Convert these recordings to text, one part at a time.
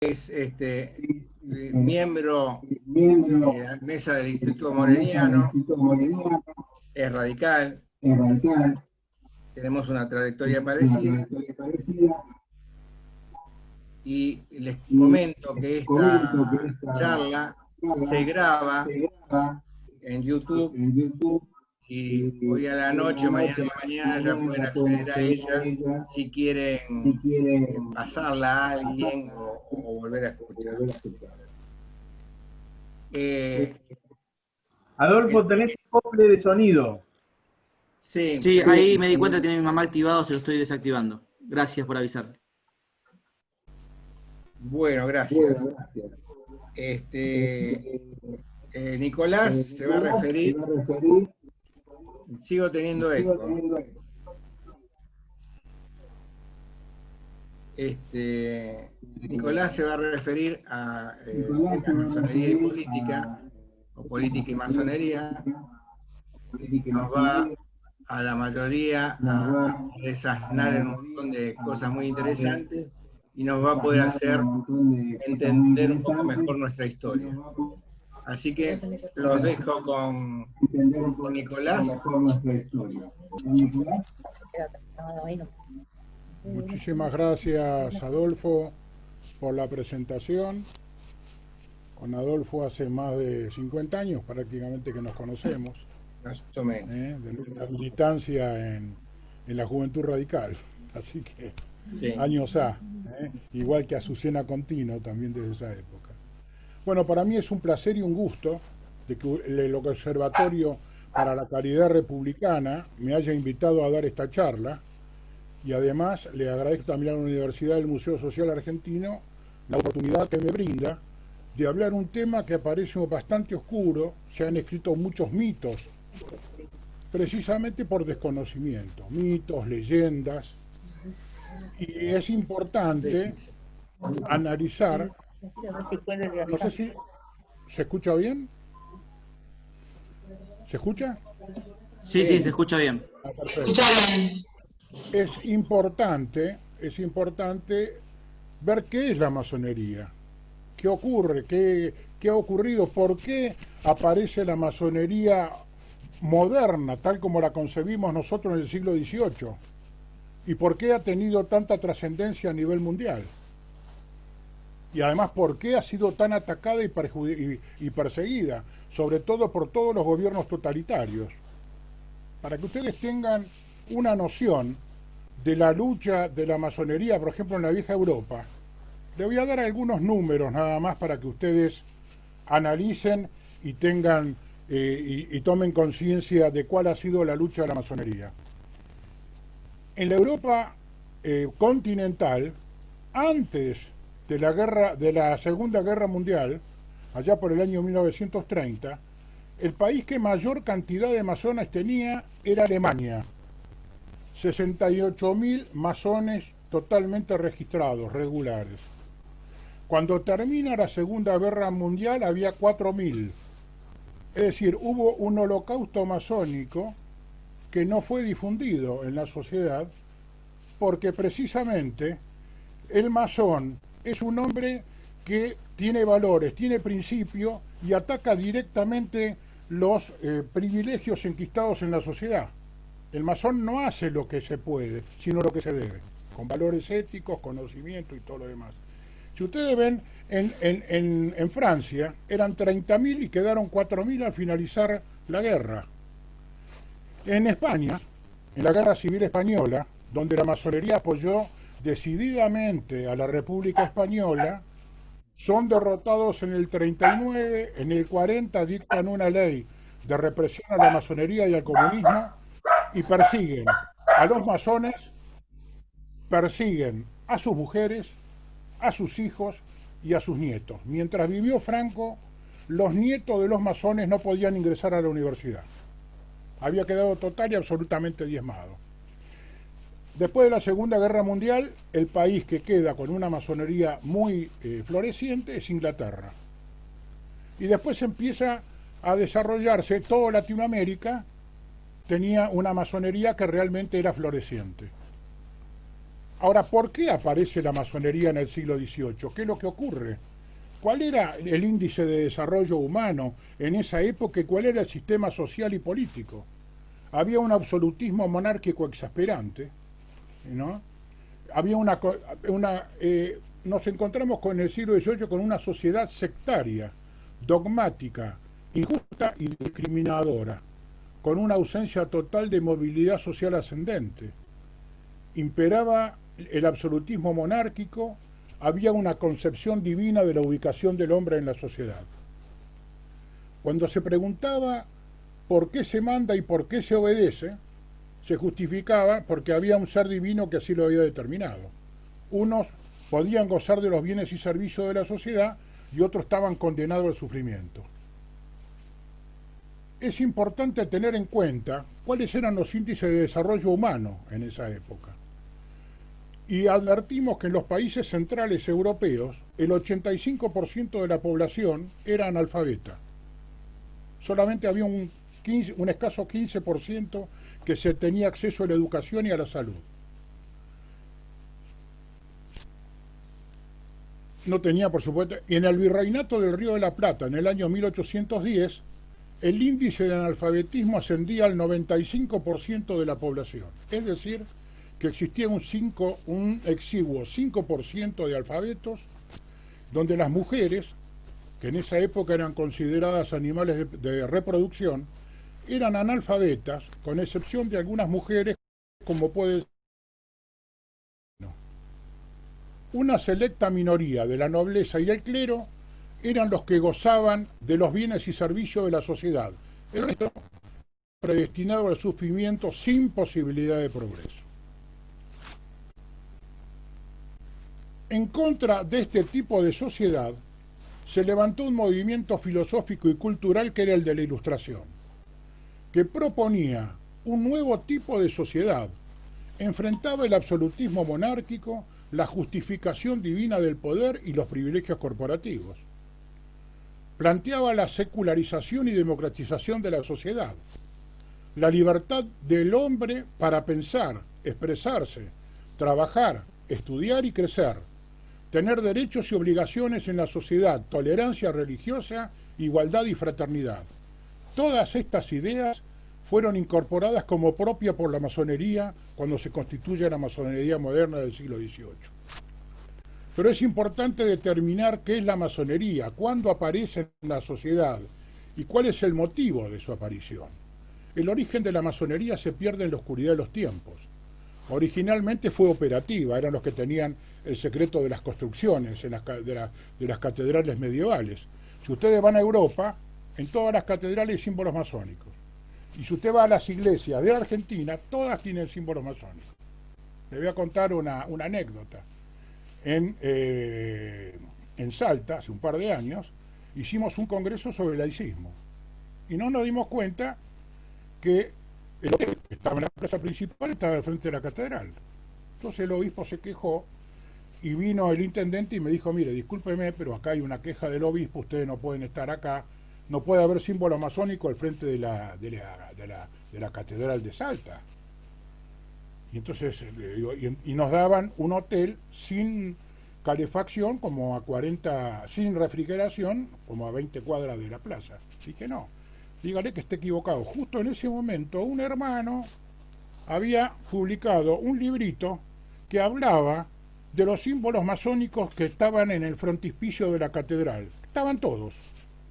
es miembro de la mesa del Instituto Moreniano, es radical, tenemos una trayectoria parecida y les comento que esta charla se graba en YouTube y hoy a la noche, mañana ya pueden acceder a ella si quieren pasarla a alguien o volver a escuchar. Adolfo, tenés acople de sonido. Sí, ahí me di cuenta que tiene mi mamá activado, se lo estoy desactivando. Gracias por avisar. Bueno, gracias. Nicolás se va a referir, sigo teniendo eco. Nicolás se va a referir a la masonería y política, o política y masonería, nos va a la mayoría a desasnar en un montón de cosas muy interesantes y nos va a poder hacer entender un poco mejor nuestra historia. Así que los dejo con Nicolás. Muchísimas gracias, Adolfo, por la presentación. Con Adolfo hace más de 50 años prácticamente que nos conocemos. Más o menos. De nuestra militancia en la Juventud Radical. Así que sí. Años A, igual que Azucena Contino también desde esa época. Bueno, para mí es un placer y un gusto de que el Observatorio para la Caridad Republicana me haya invitado a dar esta charla y además le agradezco también a la Universidad del Museo Social Argentino la oportunidad que me brinda de hablar un tema que parece bastante oscuro. Se han escrito muchos mitos, precisamente por desconocimiento, mitos, leyendas, y es importante analizar. No sé si se escucha bien. ¿Se escucha? Sí, se escucha bien. Escucha bien. Es importante ver qué es la masonería, qué ocurre, qué ha ocurrido, por qué aparece la masonería moderna, tal como la concebimos nosotros en el siglo XVIII, y por qué ha tenido tanta trascendencia a nivel mundial. Y además, por qué ha sido tan atacada y perseguida, sobre todo por todos los gobiernos totalitarios. Para que ustedes tengan una noción de la lucha de la masonería, por ejemplo, en la vieja Europa, le voy a dar algunos números nada más para que ustedes analicen y tengan y tomen conciencia de cuál ha sido la lucha de la masonería. En la Europa continental, antes de la Segunda Guerra Mundial, allá por el año 1930, el país que mayor cantidad de masones tenía era Alemania. 68.000 masones totalmente registrados, regulares. Cuando termina la Segunda Guerra Mundial había 4.000. Es decir, hubo un holocausto masónico que no fue difundido en la sociedad porque precisamente el masón es un hombre que tiene valores, tiene principios y ataca directamente los privilegios enquistados en la sociedad. El masón no hace lo que se puede, sino lo que se debe, con valores éticos, conocimiento y todo lo demás. Si ustedes ven, en Francia eran 30.000 y quedaron 4.000 al finalizar la guerra. En España, en la Guerra Civil Española, donde la masonería apoyó decididamente a la República Española, son derrotados en el 39, en el 40 dictan una ley de represión a la masonería y al comunismo y persiguen a los masones, persiguen a sus mujeres, a sus hijos y a sus nietos. Mientras vivió Franco, los nietos de los masones no podían ingresar a la universidad. Había quedado total y absolutamente diezmado. Después de la Segunda Guerra Mundial, el país que queda con una masonería muy floreciente es Inglaterra. Y después empieza a desarrollarse, toda Latinoamérica tenía una masonería que realmente era floreciente. Ahora, ¿por qué aparece la masonería en el siglo XVIII? ¿Qué es lo que ocurre? ¿Cuál era el índice de desarrollo humano en esa época y cuál era el sistema social y político? Había un absolutismo monárquico exasperante, ¿no? Había nos encontramos con el siglo XVIII con una sociedad sectaria, dogmática, injusta y discriminadora, con una ausencia total de movilidad social ascendente. Imperaba el absolutismo monárquico, había una concepción divina de la ubicación del hombre en la sociedad. Cuando se preguntaba por qué se manda y por qué se obedece, se justificaba porque había un ser divino que así lo había determinado. Unos podían gozar de los bienes y servicios de la sociedad y otros estaban condenados al sufrimiento. Es importante tener en cuenta cuáles eran los índices de desarrollo humano en esa época. Y advertimos que en los países centrales europeos el 85% de la población era analfabeta. Solamente había un escaso 15% que se tenía acceso a la educación y a la salud. No tenía, por supuesto, y en el Virreinato del Río de la Plata, en el año 1810, el índice de analfabetismo ascendía al 95% de la población. Es decir, que existía un exiguo 5% de alfabetos, donde las mujeres, que en esa época eran consideradas animales de reproducción, eran analfabetas, con excepción de algunas mujeres, como puede ser. Una selecta minoría de la nobleza y el clero eran los que gozaban de los bienes y servicios de la sociedad. El resto predestinado al sufrimiento sin posibilidad de progreso. En contra de este tipo de sociedad, se levantó un movimiento filosófico y cultural que era el de la Ilustración, que proponía un nuevo tipo de sociedad, enfrentaba el absolutismo monárquico, la justificación divina del poder y los privilegios corporativos. Planteaba la secularización y democratización de la sociedad, la libertad del hombre para pensar, expresarse, trabajar, estudiar y crecer, tener derechos y obligaciones en la sociedad, tolerancia religiosa, igualdad y fraternidad. Todas estas ideas fueron incorporadas como propia por la masonería cuando se constituye la masonería moderna del siglo XVIII. Pero es importante determinar qué es la masonería, cuándo aparece en la sociedad y cuál es el motivo de su aparición. El origen de la masonería se pierde en la oscuridad de los tiempos. Originalmente fue operativa, eran los que tenían el secreto de las construcciones de las catedrales medievales. Si ustedes van a Europa, en todas las catedrales hay símbolos masónicos. Y si usted va a las iglesias de Argentina, todas tienen símbolos masónicos. Le voy a contar una anécdota. En Salta, hace un par de años, hicimos un congreso sobre el laicismo. Y no nos dimos cuenta que el hotel que estaba en la plaza principal estaba al frente de la catedral. Entonces el obispo se quejó y vino el intendente y me dijo, mire, discúlpeme, pero acá hay una queja del obispo, ustedes no pueden estar acá, no puede haber símbolo masónico al frente de la catedral de Salta. Y entonces y nos daban un hotel sin calefacción, como a 40, sin refrigeración, como a 20 cuadras de la plaza. Dije, no, dígale que esté equivocado. Justo en ese momento un hermano había publicado un librito que hablaba de los símbolos masónicos que estaban en el frontispicio de la catedral. Estaban todos,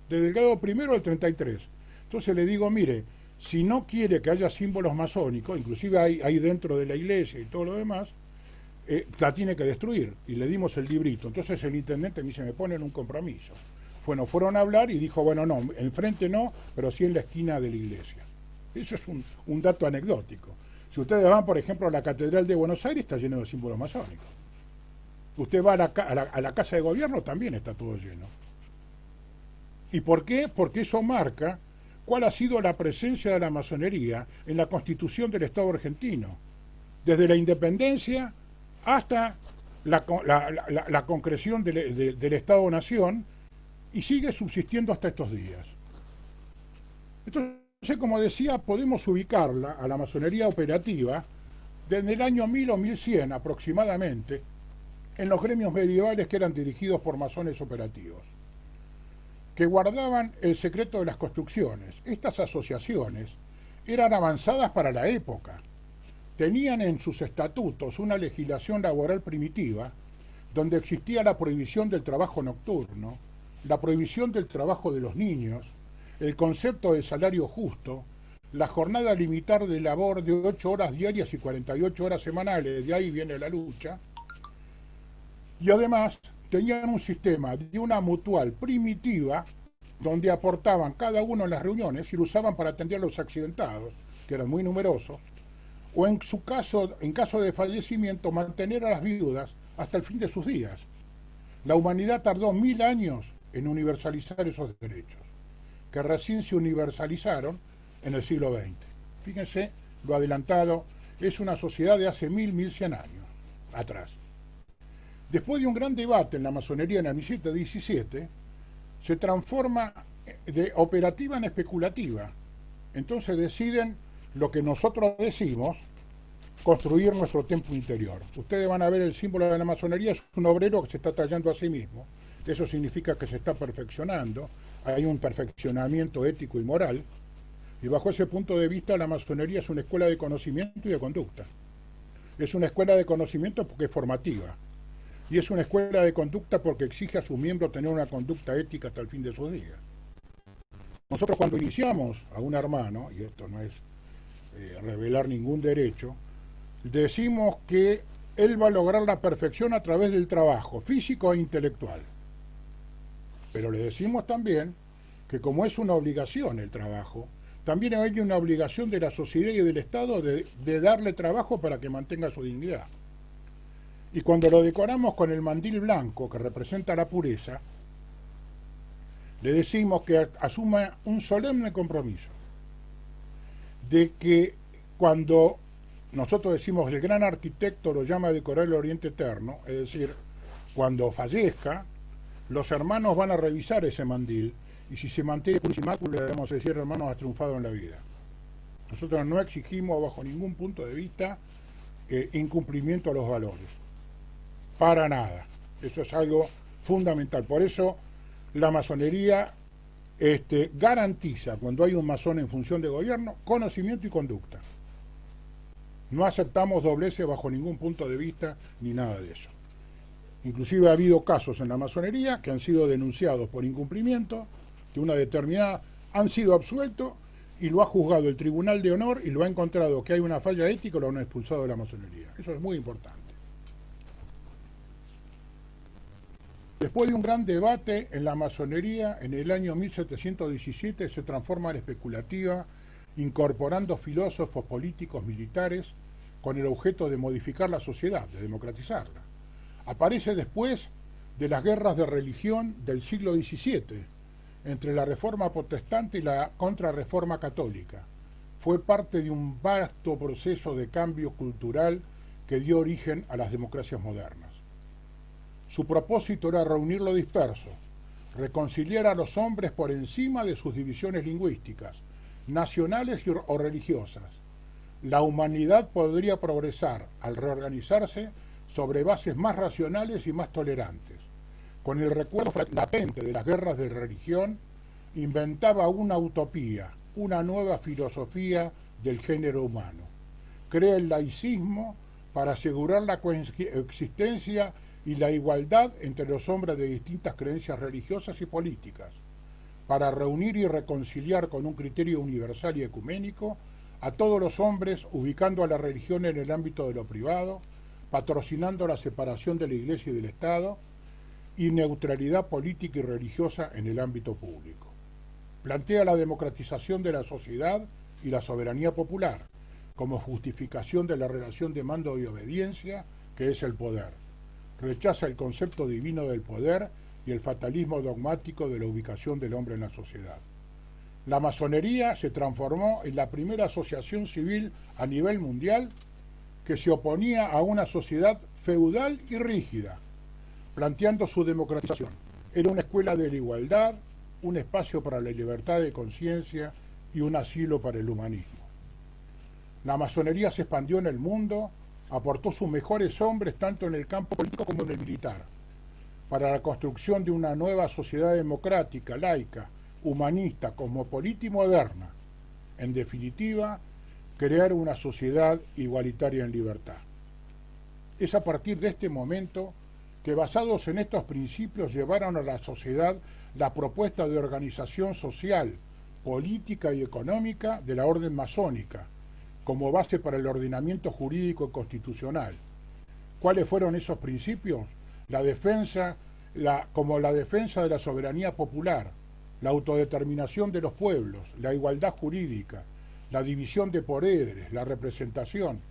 desde el grado primero al 33. Entonces le digo, mire, si no quiere que haya símbolos masónicos, inclusive hay dentro de la iglesia y todo lo demás, la tiene que destruir. Y le dimos el librito. Entonces el intendente me dice, me ponen un compromiso. Bueno, fueron a hablar y dijo, bueno, no, enfrente no, pero sí en la esquina de la iglesia. Eso es un dato anecdótico. Si ustedes van, por ejemplo, a la Catedral de Buenos Aires, está lleno de símbolos masónicos. Usted va a la Casa de Gobierno, también está todo lleno. ¿Y por qué? Porque eso marca cuál ha sido la presencia de la masonería en la constitución del Estado argentino, desde la independencia hasta la concreción del Estado-Nación, y sigue subsistiendo hasta estos días. Entonces, como decía, podemos ubicarla a la masonería operativa desde el año 1000 o 1100 aproximadamente, en los gremios medievales que eran dirigidos por masones operativos, que guardaban el secreto de las construcciones. Estas asociaciones eran avanzadas para la época. Tenían en sus estatutos una legislación laboral primitiva, donde existía la prohibición del trabajo nocturno, la prohibición del trabajo de los niños, el concepto de salario justo, la jornada limitada de labor de 8 horas diarias y 48 horas semanales, de ahí viene la lucha, y además tenían un sistema de una mutual primitiva donde aportaban cada uno en las reuniones y lo usaban para atender a los accidentados, que eran muy numerosos, o en caso de fallecimiento, mantener a las viudas hasta el fin de sus días. La humanidad tardó 1000 años en universalizar esos derechos, que recién se universalizaron en el siglo XX. Fíjense lo adelantado, es una sociedad de hace 1100 años atrás. Después de un gran debate en la masonería en el 1717, se transforma de operativa en especulativa. Entonces deciden lo que nosotros decimos, construir nuestro templo interior. Ustedes van a ver el símbolo de la masonería, es un obrero que se está tallando a sí mismo. Eso significa que se está perfeccionando, hay un perfeccionamiento ético y moral, y bajo ese punto de vista la masonería es una escuela de conocimiento y de conducta. Es una escuela de conocimiento porque es formativa, y es una escuela de conducta porque exige a sus miembros tener una conducta ética hasta el fin de sus días. Nosotros cuando iniciamos a un hermano, y esto no es revelar ningún derecho, decimos que él va a lograr la perfección a través del trabajo físico e intelectual. Pero le decimos también que como es una obligación el trabajo, también hay una obligación de la sociedad y del Estado de darle trabajo para que mantenga su dignidad. Y cuando lo decoramos con el mandil blanco que representa la pureza, le decimos que asuma un solemne compromiso de que cuando nosotros decimos el gran arquitecto lo llama a decorar el Oriente Eterno, es decir, cuando fallezca, los hermanos van a revisar ese mandil y si se mantiene puro y inmaculado, le vamos a decir, hermanos, has triunfado en la vida. Nosotros no exigimos bajo ningún punto de vista incumplimiento a los valores. Para nada. Eso es algo fundamental. Por eso la masonería garantiza, cuando hay un masón en función de gobierno, conocimiento y conducta. No aceptamos dobleces bajo ningún punto de vista ni nada de eso. Inclusive ha habido casos en la masonería que han sido denunciados por incumplimiento de una determinada, han sido absueltos y lo ha juzgado el Tribunal de Honor y lo ha encontrado que hay una falla ética y lo han expulsado de la masonería. Eso es muy importante. Después de un gran debate en la masonería, en el año 1717 se transforma en especulativa, incorporando filósofos, políticos, militares, con el objeto de modificar la sociedad, de democratizarla. Aparece después de las guerras de religión del siglo XVII, entre la Reforma Protestante y la Contrarreforma Católica. Fue parte de un vasto proceso de cambio cultural que dio origen a las democracias modernas. Su propósito era reunir lo disperso, reconciliar a los hombres por encima de sus divisiones lingüísticas, nacionales o religiosas. La humanidad podría progresar al reorganizarse sobre bases más racionales y más tolerantes. Con el recuerdo latente de las guerras de religión, inventaba una utopía, una nueva filosofía del género humano. Crea el laicismo para asegurar la coexistencia y la igualdad entre los hombres de distintas creencias religiosas y políticas, para reunir y reconciliar con un criterio universal y ecuménico a todos los hombres, ubicando a la religión en el ámbito de lo privado, patrocinando la separación de la Iglesia y del Estado, y neutralidad política y religiosa en el ámbito público. Plantea la democratización de la sociedad y la soberanía popular, como justificación de la relación de mando y obediencia, que es el poder. Rechaza el concepto divino del poder y el fatalismo dogmático de la ubicación del hombre en la sociedad. La masonería se transformó en la primera asociación civil a nivel mundial que se oponía a una sociedad feudal y rígida, planteando su democratización. Era una escuela de la igualdad, un espacio para la libertad de conciencia y un asilo para el humanismo. La masonería se expandió en el mundo aportó sus mejores hombres tanto en el campo político como en el militar, para la construcción de una nueva sociedad democrática, laica, humanista, cosmopolita y moderna. En definitiva, crear una sociedad igualitaria en libertad. Es a partir de este momento que, basados en estos principios, llevaron a la sociedad la propuesta de organización social, política y económica de la orden masónica, como base para el ordenamiento jurídico y constitucional. ¿Cuáles fueron esos principios? La defensa de la soberanía popular, la autodeterminación de los pueblos, la igualdad jurídica, la división de poderes, la representación,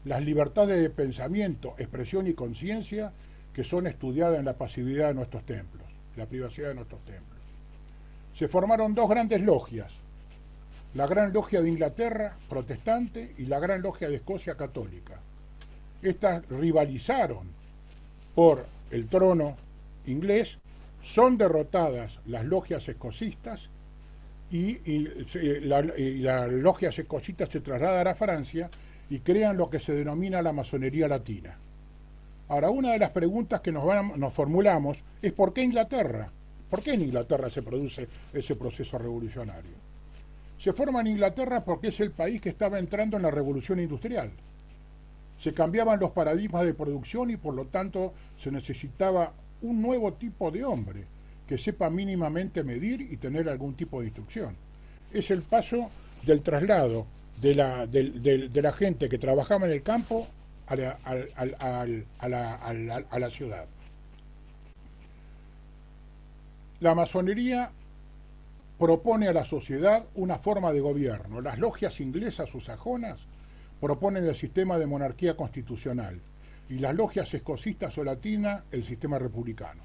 las libertades de pensamiento, expresión y conciencia que son estudiadas en la pasividad de nuestros templos, la privacidad de nuestros templos. Se formaron dos grandes logias, la Gran Logia de Inglaterra, protestante, y la Gran Logia de Escocia, católica. Estas rivalizaron por el trono inglés, son derrotadas las logias escocistas y la logia escocista se traslada a Francia y crean lo que se denomina la masonería latina. Ahora, una de las preguntas que nos formulamos es ¿por qué Inglaterra? ¿Por qué en Inglaterra se produce ese proceso revolucionario? Se forma en Inglaterra porque es el país que estaba entrando en la revolución industrial. Se cambiaban los paradigmas de producción y por lo tanto se necesitaba un nuevo tipo de hombre que sepa mínimamente medir y tener algún tipo de instrucción. Es el paso del traslado de la gente que trabajaba en el campo a la ciudad. La masonería propone a la sociedad una forma de gobierno. Las logias inglesas o sajonas proponen el sistema de monarquía constitucional y las logias escocistas o latinas el sistema republicano.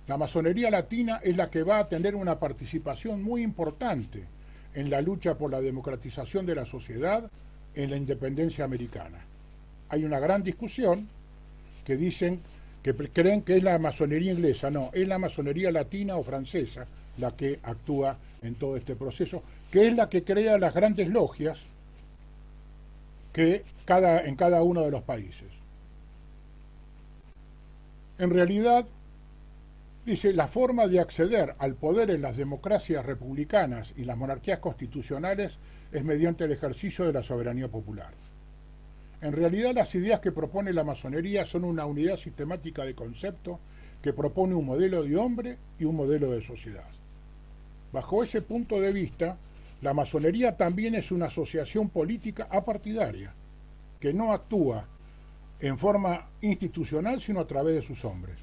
La masonería latina es la que va a tener una participación muy importante en la lucha por la democratización de la sociedad en la independencia americana. Hay una gran discusión que dicen que creen que es la masonería inglesa, no, es la masonería latina o francesa la que actúa en todo este proceso, que es la que crea las grandes logias en cada uno de los países. En realidad, dice, la forma de acceder al poder en las democracias republicanas y las monarquías constitucionales es mediante el ejercicio de la soberanía popular. En realidad, las ideas que propone la masonería son una unidad sistemática de concepto que propone un modelo de hombre y un modelo de sociedad. Bajo ese punto de vista, la masonería también es una asociación política apartidaria, que no actúa en forma institucional, sino a través de sus hombres.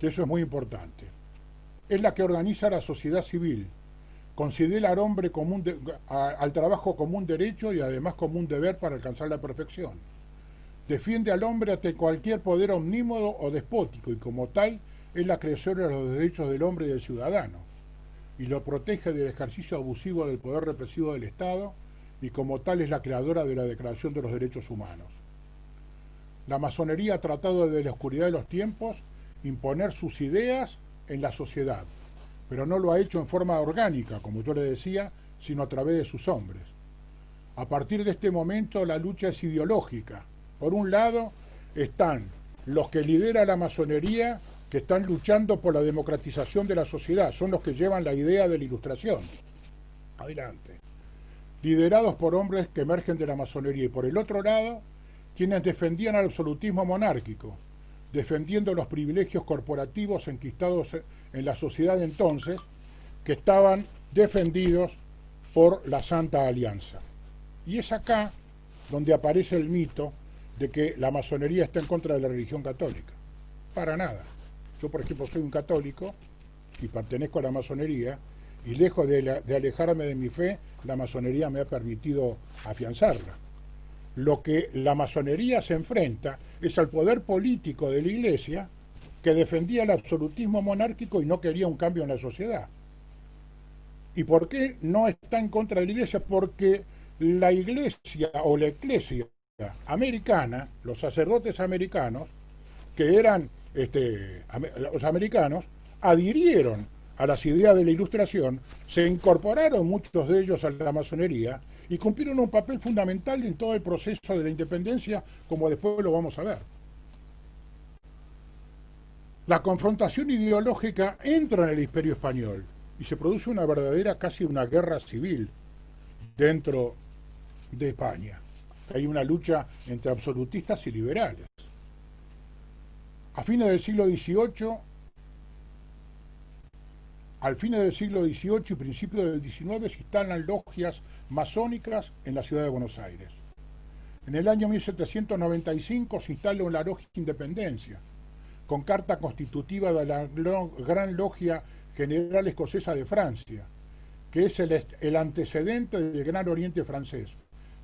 Eso es muy importante. Es la que organiza la sociedad civil, considera al hombre al trabajo como un derecho y además como un deber para alcanzar la perfección. Defiende al hombre ante cualquier poder omnímodo o despótico y como tal es la creadora de los derechos del hombre y del ciudadano y lo protege del ejercicio abusivo del poder represivo del Estado y como tal es la creadora de la Declaración de los Derechos Humanos. La masonería ha tratado desde la oscuridad de los tiempos imponer sus ideas en la sociedad, pero no lo ha hecho en forma orgánica, como yo le decía, sino a través de sus hombres. A partir de este momento la lucha es ideológica. Por un lado están los que lidera la masonería, que están luchando por la democratización de la sociedad, son los que llevan la idea de la ilustración. Adelante. Liderados por hombres que emergen de la masonería. Y por el otro lado, quienes defendían al absolutismo monárquico, defendiendo los privilegios corporativos enquistados en la sociedad de entonces, que estaban defendidos por la Santa Alianza. Y es acá donde aparece el mito de que la masonería está en contra de la religión católica. Para nada. Yo, por ejemplo, soy un católico y pertenezco a la masonería, y lejos de alejarme de mi fe, la masonería me ha permitido afianzarla. Lo que la masonería se enfrenta es al poder político de la Iglesia, que defendía el absolutismo monárquico y no quería un cambio en la sociedad. ¿Y por qué no está en contra de la Iglesia? Porque la Iglesia o la Iglesia americana, los sacerdotes americanos, que eran los americanos, adhirieron a las ideas de la Ilustración, se incorporaron muchos de ellos a la masonería y cumplieron un papel fundamental en todo el proceso de la independencia, como después lo vamos a ver. La confrontación ideológica entra en el Imperio Español y se produce una verdadera, casi una guerra civil dentro de España. Hay una lucha entre absolutistas y liberales. A fines del siglo XVIII, al fines del siglo XVIII y principios del XIX se instalan logias masónicas en la ciudad de Buenos Aires. En el año 1795 se instala la Logia Independencia, con carta constitutiva de la Gran Logia General Escocesa de Francia, que es el antecedente del Gran Oriente francés.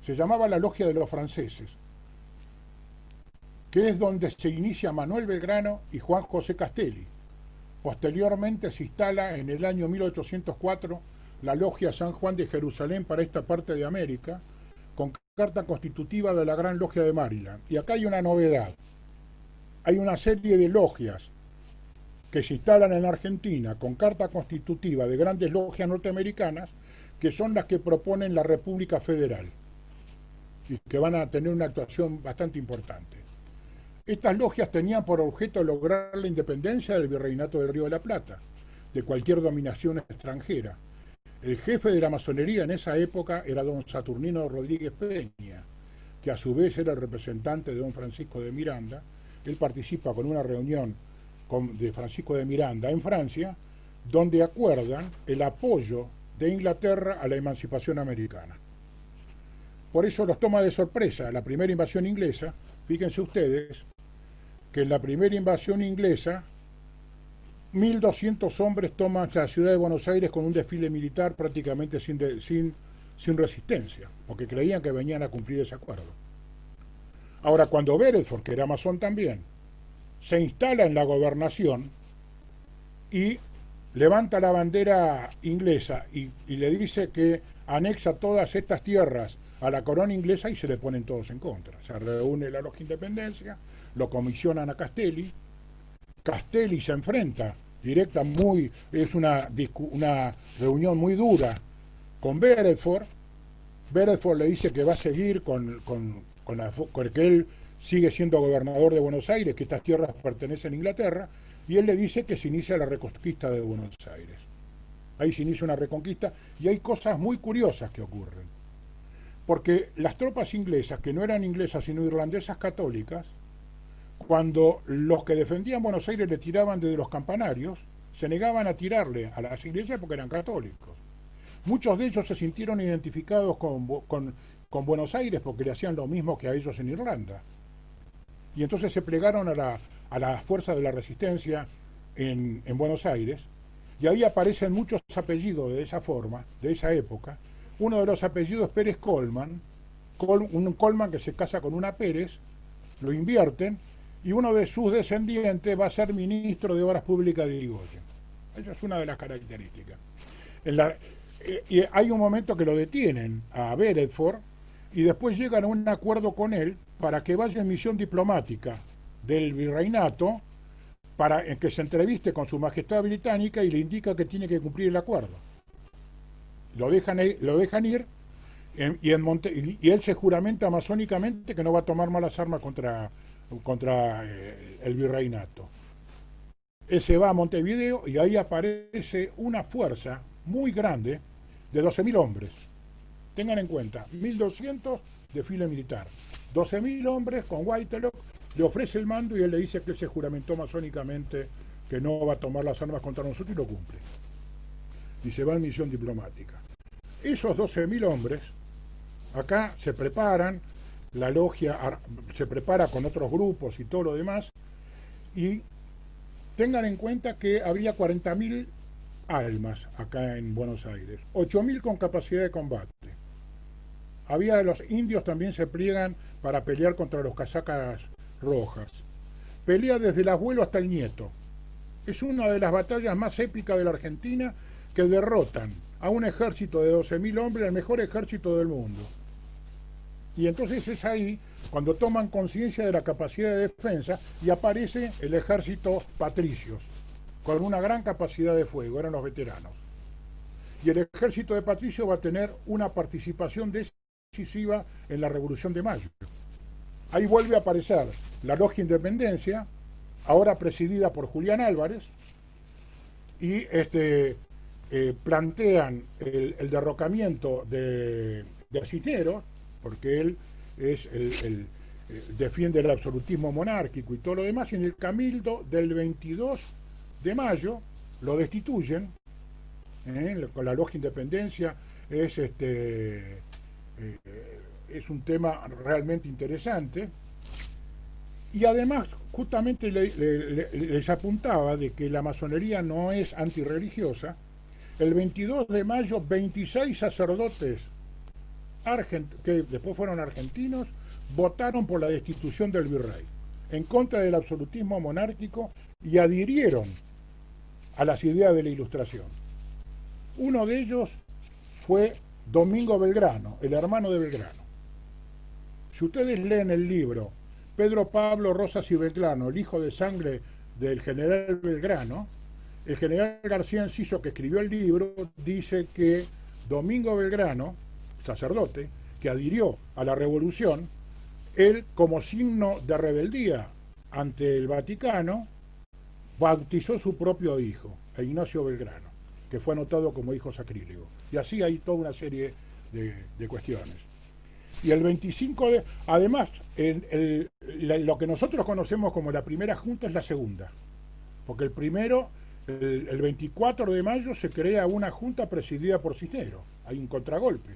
Se llamaba la Logia de los Franceses, que es donde se inicia Manuel Belgrano y Juan José Castelli. Posteriormente se instala en el año 1804 la Logia San Juan de Jerusalén para esta parte de América, con carta constitutiva de la Gran Logia de Maryland. Y acá hay una novedad. Hay una serie de logias que se instalan en Argentina con carta constitutiva de grandes logias norteamericanas, que son las que proponen la República Federal y que van a tener una actuación bastante importante. Estas logias tenían por objeto lograr la independencia del Virreinato del Río de la Plata, de cualquier dominación extranjera. El jefe de la masonería en esa época era don Saturnino Rodríguez Peña, que a su vez era el representante de don Francisco de Miranda. Él participa con una reunión de Francisco de Miranda en Francia, donde acuerdan el apoyo de Inglaterra a la emancipación americana. Por eso los toma de sorpresa la primera invasión inglesa. Fíjense ustedes que en la primera invasión inglesa 1.200 hombres toman la ciudad de Buenos Aires con un desfile militar prácticamente sin resistencia, porque creían que venían a cumplir ese acuerdo. Ahora, cuando Beresford, que era masón también, se instala en la gobernación y levanta la bandera inglesa y le dice que anexa todas estas tierras a la corona inglesa, y se le ponen todos en contra. Se reúne la Logia Independencia, lo comisionan a Castelli. Castelli se enfrenta directa, es una reunión muy dura con Beresford. Beresford le dice que va a seguir con que él sigue siendo gobernador de Buenos Aires, que estas tierras pertenecen a Inglaterra, y él le dice que se inicia la reconquista de Buenos Aires. Ahí se inicia una reconquista y hay cosas muy curiosas que ocurren. Porque las tropas inglesas, que no eran inglesas sino irlandesas católicas, cuando los que defendían Buenos Aires le tiraban desde los campanarios, se negaban a tirarle a las iglesias porque eran católicos. Muchos de ellos se sintieron identificados con Buenos Aires porque le hacían lo mismo que a ellos en Irlanda. Y entonces se plegaron a las fuerzas de la resistencia en Buenos Aires, y ahí aparecen muchos apellidos de esa forma, de esa época. Uno de los apellidos es Pérez Colman, un Colman que se casa con una Pérez, lo invierten, y uno de sus descendientes va a ser ministro de Obras Públicas de Irigoyen. Esa es una de las características. Y hay un momento que lo detienen a Beresford, y después llegan a un acuerdo con él para que vaya en misión diplomática del virreinato, para que se entreviste con su majestad británica, y le indica que tiene que cumplir el acuerdo. Lo dejan ir, y él se juramenta masónicamente que no va a tomar malas armas contra el virreinato. Él se va a Montevideo y ahí aparece una fuerza muy grande de 12.000 hombres. Tengan en cuenta, 1.200 desfile militar, 12.000 hombres con Whitelock. Le ofrece el mando y él le dice que él se juramentó masónicamente que no va a tomar las armas contra nosotros, y lo cumple. Y se va en misión diplomática. Esos 12.000 hombres, acá se preparan, la logia se prepara con otros grupos y todo lo demás, y tengan en cuenta que había 40.000 almas acá en Buenos Aires, 8.000 con capacidad de combate. Los indios también se pliegan para pelear contra los casacas rojas. Pelea desde el abuelo hasta el nieto. Es una de las batallas más épicas de la Argentina, que derrotan a un ejército de 12.000 hombres, el mejor ejército del mundo. Y entonces es ahí cuando toman conciencia de la capacidad de defensa y aparece el ejército patricios, con una gran capacidad de fuego, eran los veteranos. Y el ejército de patricios va a tener una participación decisiva en la Revolución de Mayo. Ahí vuelve a aparecer la Logia Independencia, ahora presidida por Julián Álvarez, y plantean el derrocamiento de Cisneros, porque él es defiende el absolutismo monárquico y todo lo demás, y en el cabildo del 22 de mayo lo destituyen, con la Logia Independencia. Es un tema realmente interesante. Y además, justamente les apuntaba de que la masonería no es antirreligiosa. El 22 de mayo, 26 sacerdotes que después fueron argentinos, votaron por la destitución del virrey, en contra del absolutismo monárquico, y adhirieron a las ideas de la Ilustración. Uno de ellos fue Domingo Belgrano, el hermano de Belgrano. Si ustedes leen el libro Pedro Pablo Rosas y Belgrano, el hijo de sangre del general Belgrano, el general García Enciso, que escribió el libro, dice que Domingo Belgrano, sacerdote, que adhirió a la revolución, él, como signo de rebeldía ante el Vaticano, bautizó su propio hijo, a Ignacio Belgrano, que fue anotado como hijo sacrílego. Y así hay toda una serie de cuestiones. Y el 25 de... Además, lo que nosotros conocemos como la primera junta es la segunda. Porque el primero, el 24 de mayo, se crea una junta presidida por Cisneros. Hay un contragolpe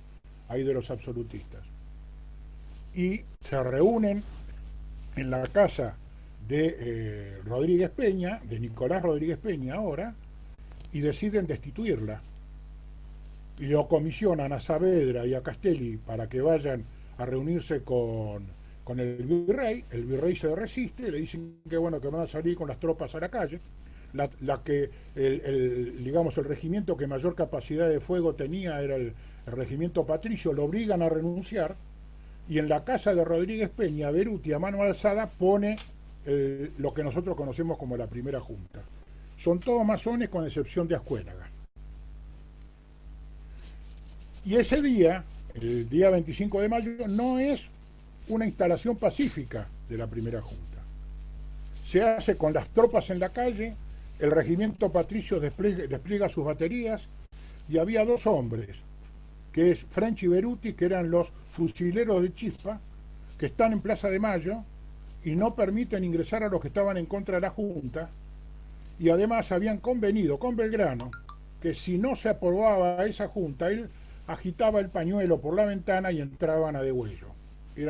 ahí de los absolutistas. Y se reúnen en la casa de Rodríguez Peña, de Nicolás Rodríguez Peña ahora, y deciden destituirla. Y lo comisionan a Saavedra y a Castelli para que vayan a reunirse con el virrey se resiste, le dicen que bueno, que van a salir con las tropas a la calle, digamos, el regimiento que mayor capacidad de fuego tenía era el regimiento Patricio, lo obligan a renunciar, y en la casa de Rodríguez Peña, Beruti a mano alzada pone lo que nosotros conocemos como la primera junta. Son todos masones con excepción de Ascuénaga. Y ese día, el día 25 de mayo, no es una instalación pacífica de la primera junta. Se hace con las tropas en la calle, el regimiento Patricio despliega sus baterías, y había dos hombres, que es French y Beruti, que eran los fusileros de Chispa, que están en Plaza de Mayo y no permiten ingresar a los que estaban en contra de la Junta, y además habían convenido con Belgrano que si no se aprobaba esa Junta, él agitaba el pañuelo por la ventana y entraban a degüello. Y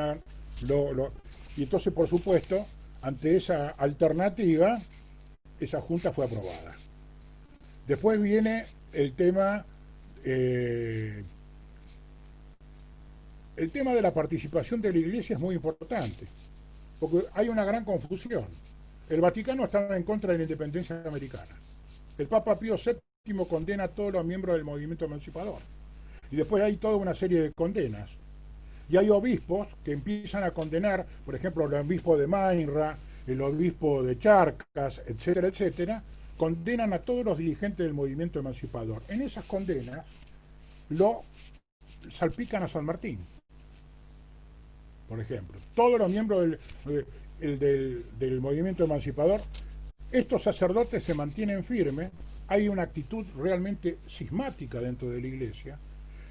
entonces, por supuesto, ante esa alternativa, esa Junta fue aprobada. Después viene el tema de la participación de la Iglesia. Es muy importante, porque hay una gran confusión. El Vaticano estaba en contra de la independencia americana. El Papa Pío VII condena a todos los miembros del movimiento emancipador. Y después hay toda una serie de condenas. Y hay obispos que empiezan a condenar, por ejemplo, el obispo de Mainra, el obispo de Charcas, etcétera, etcétera, condenan a todos los dirigentes del movimiento emancipador. En esas condenas lo salpican a San Martín, por ejemplo. Todos los miembros del movimiento emancipador, estos sacerdotes se mantienen firmes, hay una actitud realmente cismática dentro de la Iglesia,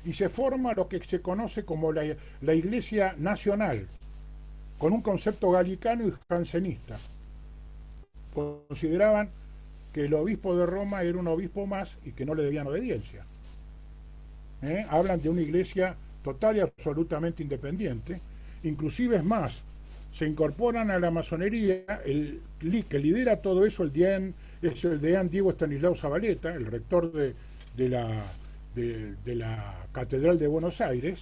y se forma lo que se conoce como la Iglesia Nacional, con un concepto gallicano y jansenista. Consideraban que el obispo de Roma era un obispo más y que no le debían obediencia. Hablan de una iglesia total y absolutamente independiente. Inclusive es más, se incorporan a la masonería, el que lidera todo eso, es el deán Diego Estanislao Zabaleta, el rector de la Catedral de Buenos Aires.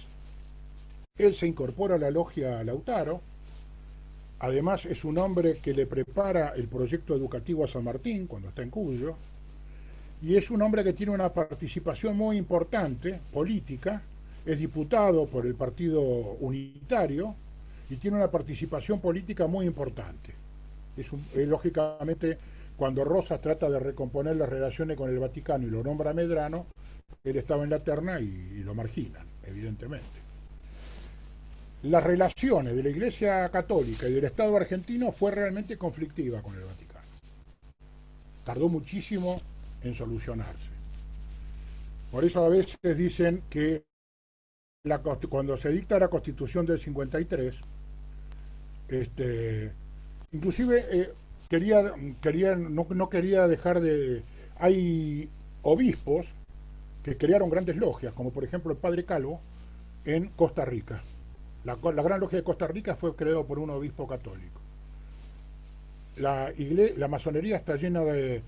Él se incorpora a la logia Lautaro. Además es un hombre que le prepara el proyecto educativo a San Martín cuando está en Cuyo, y es un hombre que tiene una participación muy importante, política, es diputado por el Partido Unitario y tiene una participación política muy importante. Lógicamente, cuando Rosas trata de recomponer las relaciones con el Vaticano y lo nombra Medrano, él estaba en la terna y lo marginan, evidentemente. las relaciones de la Iglesia Católica y del Estado argentino fue realmente conflictiva con el Vaticano. Tardó muchísimo en solucionarse. Por eso a veces dicen que cuando se dicta la Constitución del 53, inclusive no quería dejar de... Hay obispos que crearon grandes logias, como por ejemplo el Padre Calvo en Costa Rica. La Gran Logia de Costa Rica fue creada por un obispo católico. La masonería está llena de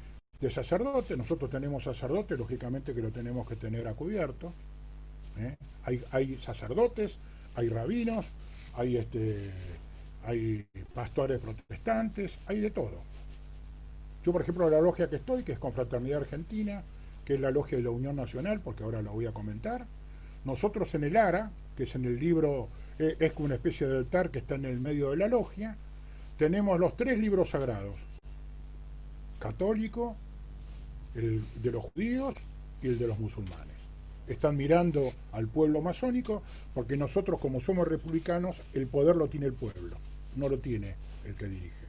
sacerdotes, nosotros tenemos sacerdotes, lógicamente que lo tenemos que tener a cubierto. Hay sacerdotes, hay rabinos, hay pastores protestantes, hay de todo. Yo, por ejemplo, la logia que estoy, que es Confraternidad Argentina, que es la logia de la Unión Nacional, porque ahora la voy a comentar. Nosotros en el ARA, que es en el libro, es como una especie de altar que está en el medio de la logia, tenemos los 3 libros sagrados: católico, el de los judíos y el de los musulmanes. Están mirando al pueblo masónico, porque nosotros, como somos republicanos, el poder lo tiene el pueblo, no lo tiene el que dirige.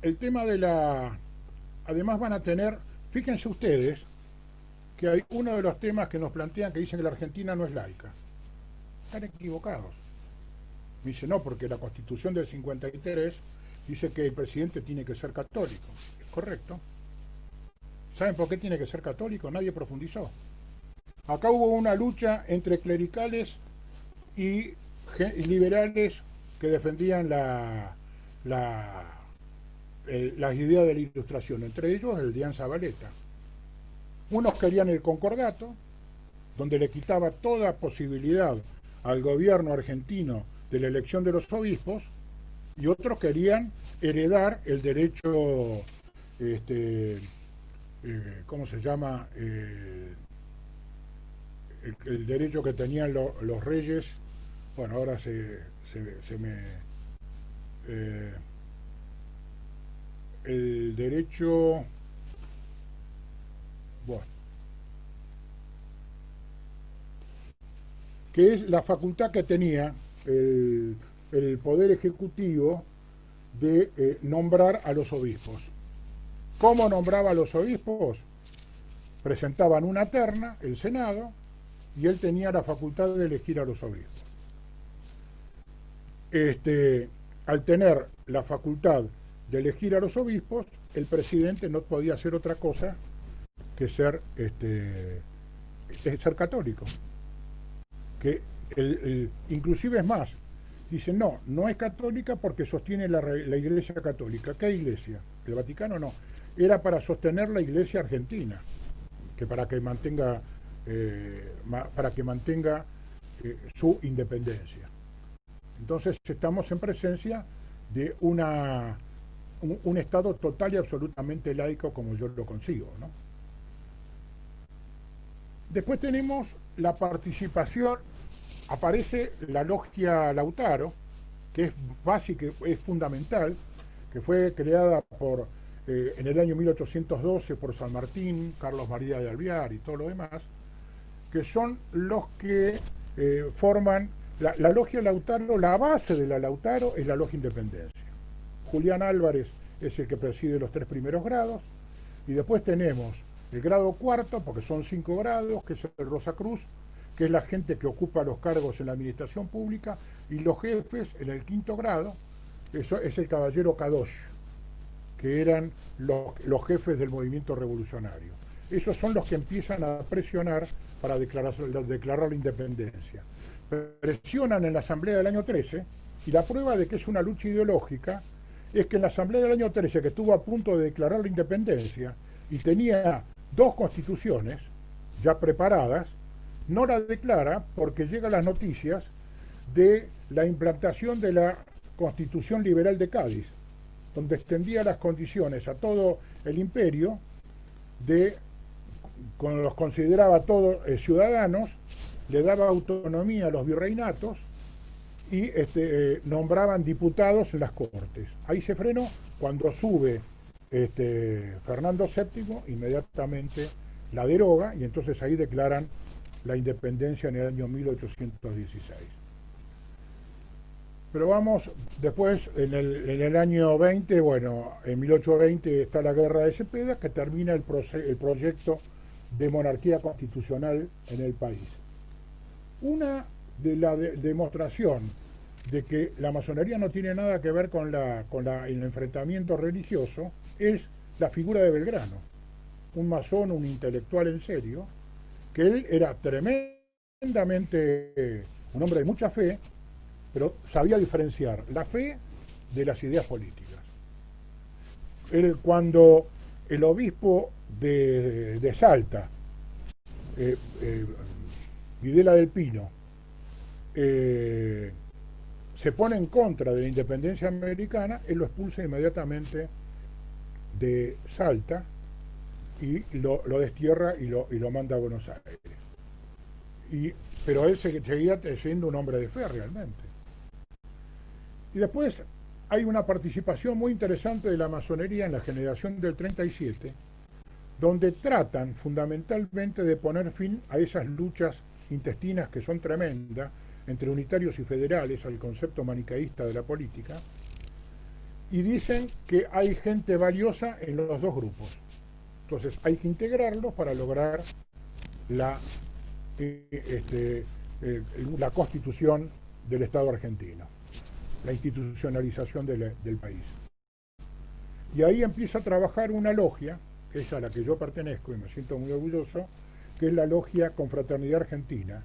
El tema de la... Además van a tener... Fíjense ustedes que hay uno de los temas que nos plantean, que dicen que la Argentina no es laica. Están equivocados. Me dice, no, porque la Constitución del 53 dice que el presidente tiene que ser católico. Es correcto. ¿Saben por qué tiene que ser católico? Nadie profundizó. Acá hubo una lucha entre clericales y liberales que defendían las ideas de la Ilustración, entre ellos el Dian Zabaleta. Unos querían el concordato, donde le quitaba toda posibilidad al gobierno argentino de la elección de los obispos, y otros querían heredar el derecho, ¿cómo se llama? El derecho que tenían los reyes. Bueno, ahora el derecho, bueno, que es la facultad que tenía el Poder Ejecutivo de nombrar a los obispos. ¿Cómo nombraba a los obispos? Presentaban una terna, el Senado, y él tenía la facultad de elegir a los obispos. Al tener la facultad de elegir a los obispos, el presidente no podía hacer otra cosa que ser católico. Que inclusive es más, dicen, no es católica porque sostiene la Iglesia Católica. ¿Qué iglesia? El Vaticano no. Era para sostener la Iglesia Argentina, que para que mantenga su independencia. Entonces estamos en presencia de un Estado total y absolutamente laico, como yo lo consigo, ¿no? Después tenemos la participación. Aparece la logia Lautaro, que es básica, es fundamental, que fue creada en el año 1812 por San Martín, Carlos María de Alvear y todo lo demás, que son los que forman la logia Lautaro. La base de la Lautaro es la logia Independencia. Julián Álvarez es el que preside los 3 primeros grados, y después tenemos el grado cuarto, porque son 5 grados, que es el Rosacruz, que es la gente que ocupa los cargos en la administración pública, y los jefes en el 5º grado, eso es el caballero Kadosh, que eran los jefes del movimiento revolucionario. Esos son los que empiezan a presionar para declarar la independencia. Presionan en la asamblea del año 13, y la prueba de que es una lucha ideológica es que en la asamblea del año 13, que estuvo a punto de declarar la independencia y tenía 2 constituciones ya preparadas, no la declara porque llegan las noticias de la implantación de la Constitución Liberal de Cádiz, donde extendía las condiciones a todo el imperio, cuando los consideraba todos ciudadanos, le daba autonomía a los virreinatos y nombraban diputados en las cortes. Ahí se frenó. Cuando sube Fernando VII, inmediatamente la deroga, y entonces ahí declaran la independencia en el año 1816. Pero vamos, después, en el año 20, bueno, en 1820 está la guerra de Cepeda, que termina el proyecto de monarquía constitucional en el país. Una de la demostración de que la masonería no tiene nada que ver con el enfrentamiento religioso es la figura de Belgrano, un masón, un intelectual en serio, que él era tremendamente un hombre de mucha fe, pero sabía diferenciar la fe de las ideas políticas. Cuando el obispo de Salta, Videla del Pino, se pone en contra de la independencia americana, él lo expulsa inmediatamente de Salta y lo destierra y lo manda a Buenos Aires. Pero él seguía siendo un hombre de fe realmente. Y después hay una participación muy interesante de la masonería en la generación del 37, donde tratan fundamentalmente de poner fin a esas luchas intestinas que son tremendas entre unitarios y federales, al concepto manicaísta de la política, y dicen que hay gente valiosa en los dos grupos. Entonces hay que integrarlos para lograr la constitución del Estado argentino, la institucionalización del país. Y ahí empieza a trabajar una logia, que es a la que yo pertenezco y me siento muy orgulloso, que es la logia Confraternidad Argentina,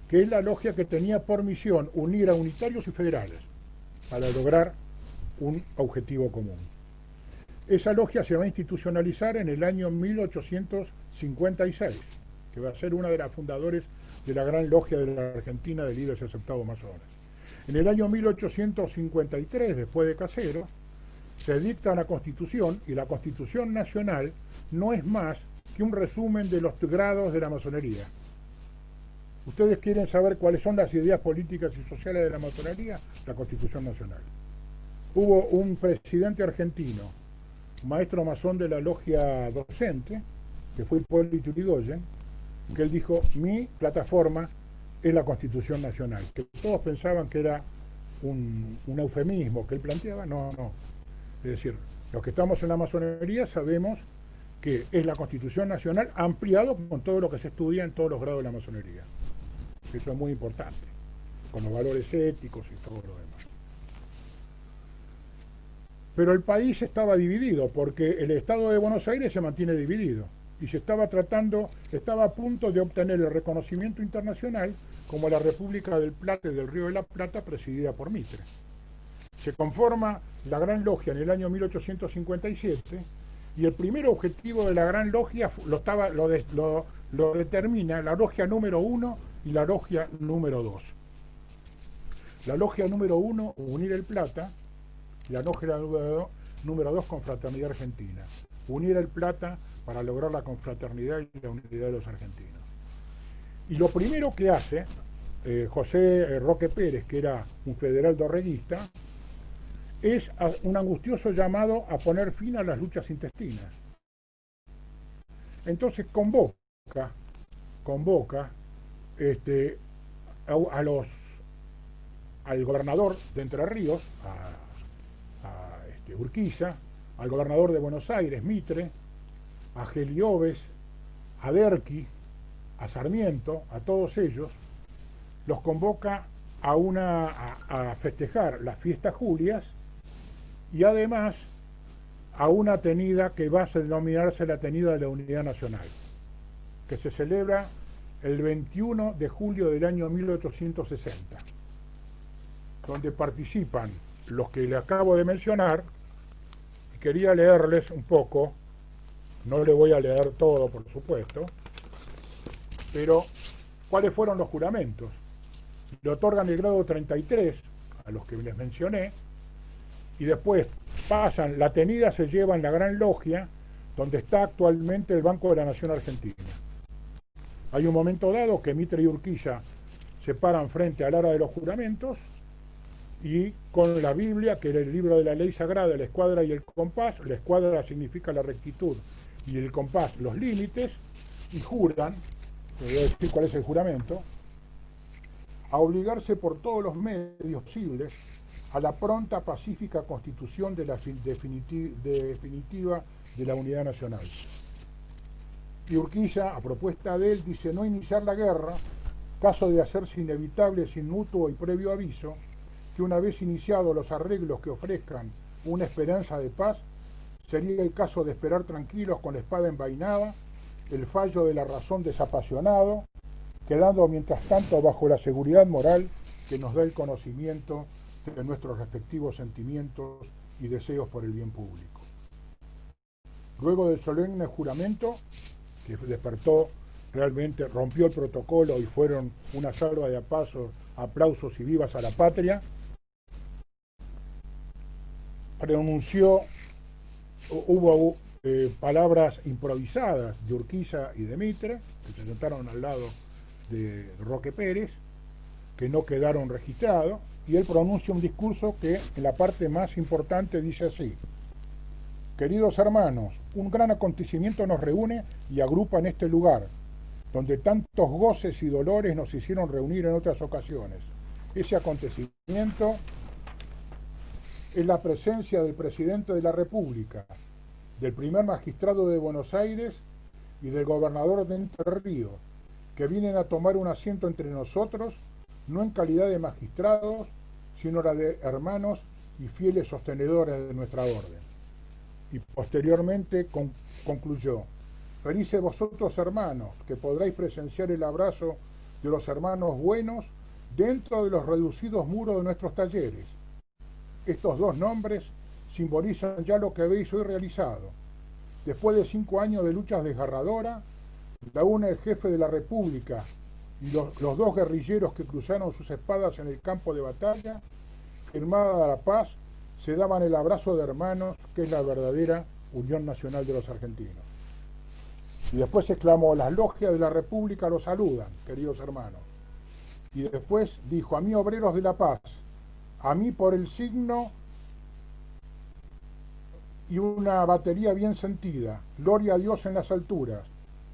que es la logia que tenía por misión unir a unitarios y federales para lograr un objetivo común. Esa logia se va a institucionalizar en el año 1856, que va a ser una de las fundadoras de la gran logia de la Argentina de líderes aceptados masones. En el año 1853, después de Casero, se dicta una constitución, y la Constitución Nacional no es más que un resumen de los grados de la masonería. ¿Ustedes quieren saber cuáles son las ideas políticas y sociales de la masonería? La Constitución Nacional. Hubo un presidente argentino, maestro masón de la logia docente, que fue Hipólito Yrigoyen, que él dijo: mi plataforma es la Constitución Nacional, que todos pensaban que era un eufemismo que él planteaba. No. Es decir, los que estamos en la masonería sabemos que es la Constitución Nacional ampliado con todo lo que se estudia en todos los grados de la masonería. Eso es muy importante, con los valores éticos y todo lo demás. Pero el país estaba dividido, porque el Estado de Buenos Aires se mantiene dividido, y estaba a punto de obtener el reconocimiento internacional como la República del Plata y del Río de la Plata, presidida por Mitre. Se conforma la Gran Logia en el año 1857, y el primer objetivo de la Gran Logia lo determina la Logia número 1 y la Logia número 2. La Logia número 1, Unir el Plata; la Logia número 2, Confraternidad Argentina. Unir el Plata para lograr la confraternidad y la unidad de los argentinos. Y lo primero que hace José Roque Pérez, que era un federal dorreguista, es un angustioso llamado a poner fin a las luchas intestinas. Entonces convoca al gobernador de Entre Ríos, a Urquiza, al gobernador de Buenos Aires, Mitre, a Gelioves, a Derqui, a Sarmiento, a todos ellos, los convoca a festejar las fiestas Julias, y además a una tenida que va a denominarse la Tenida de la Unidad Nacional, que se celebra el 21 de julio del año 1860, donde participan los que le acabo de mencionar. Y quería leerles un poco, no le voy a leer todo por supuesto, pero ¿cuáles fueron los juramentos? Le otorgan el grado 33 a los que les mencioné, y después pasan, la tenida se lleva en la Gran Logia, donde está actualmente el Banco de la Nación Argentina. Hay un momento dado que Mitre y Urquiza se paran frente al ara de los juramentos, y con la Biblia, que era el libro de la ley sagrada, la escuadra y el compás. La escuadra significa la rectitud y el compás los límites, y juran te voy a decir cuál es el juramento, a obligarse por todos los medios posibles a la pronta pacífica constitución de la definitiva de la unidad nacional. Y Urquiza, a propuesta de él, dice no iniciar la guerra, caso de hacerse inevitable sin mutuo y previo aviso, que una vez iniciados los arreglos que ofrezcan una esperanza de paz, sería el caso de esperar tranquilos con la espada envainada, el fallo de la razón desapasionado, quedando mientras tanto bajo la seguridad moral que nos da el conocimiento de nuestros respectivos sentimientos y deseos por el bien público. Luego del solemne juramento, que despertó realmente, rompió el protocolo y fueron una salva de aplausos y vivas a la patria, pronunció, hubo palabras improvisadas de Urquiza y de Mitre, que se sentaron al lado de Roque Pérez, que no quedaron registrados, y él pronuncia un discurso que en la parte más importante dice así: queridos hermanos, un gran acontecimiento nos reúne y agrupa en este lugar, donde tantos goces y dolores nos hicieron reunir en otras ocasiones. Ese acontecimiento es la presencia del presidente de la República, del primer magistrado de Buenos Aires y del gobernador de Entre Ríos, que vienen a tomar un asiento entre nosotros, no en calidad de magistrados, sino la de hermanos y fieles sostenedores de nuestra orden. Y posteriormente concluyó: felices vosotros, hermanos, que podréis presenciar el abrazo de los hermanos buenos dentro de los reducidos muros de nuestros talleres. Estos dos nombres simbolizan ya lo que habéis hoy realizado. Después de 5 años de luchas desgarradoras, la una el jefe de la República y los dos guerrilleros que cruzaron sus espadas en el campo de batalla, firmada la paz, se daban el abrazo de hermanos, que es la verdadera unión nacional de los argentinos. Y después exclamó: las logias de la República los saludan, queridos hermanos. Y después dijo: a mí, obreros de la paz, a mí por el signo y una batería bien sentida, gloria a Dios en las alturas,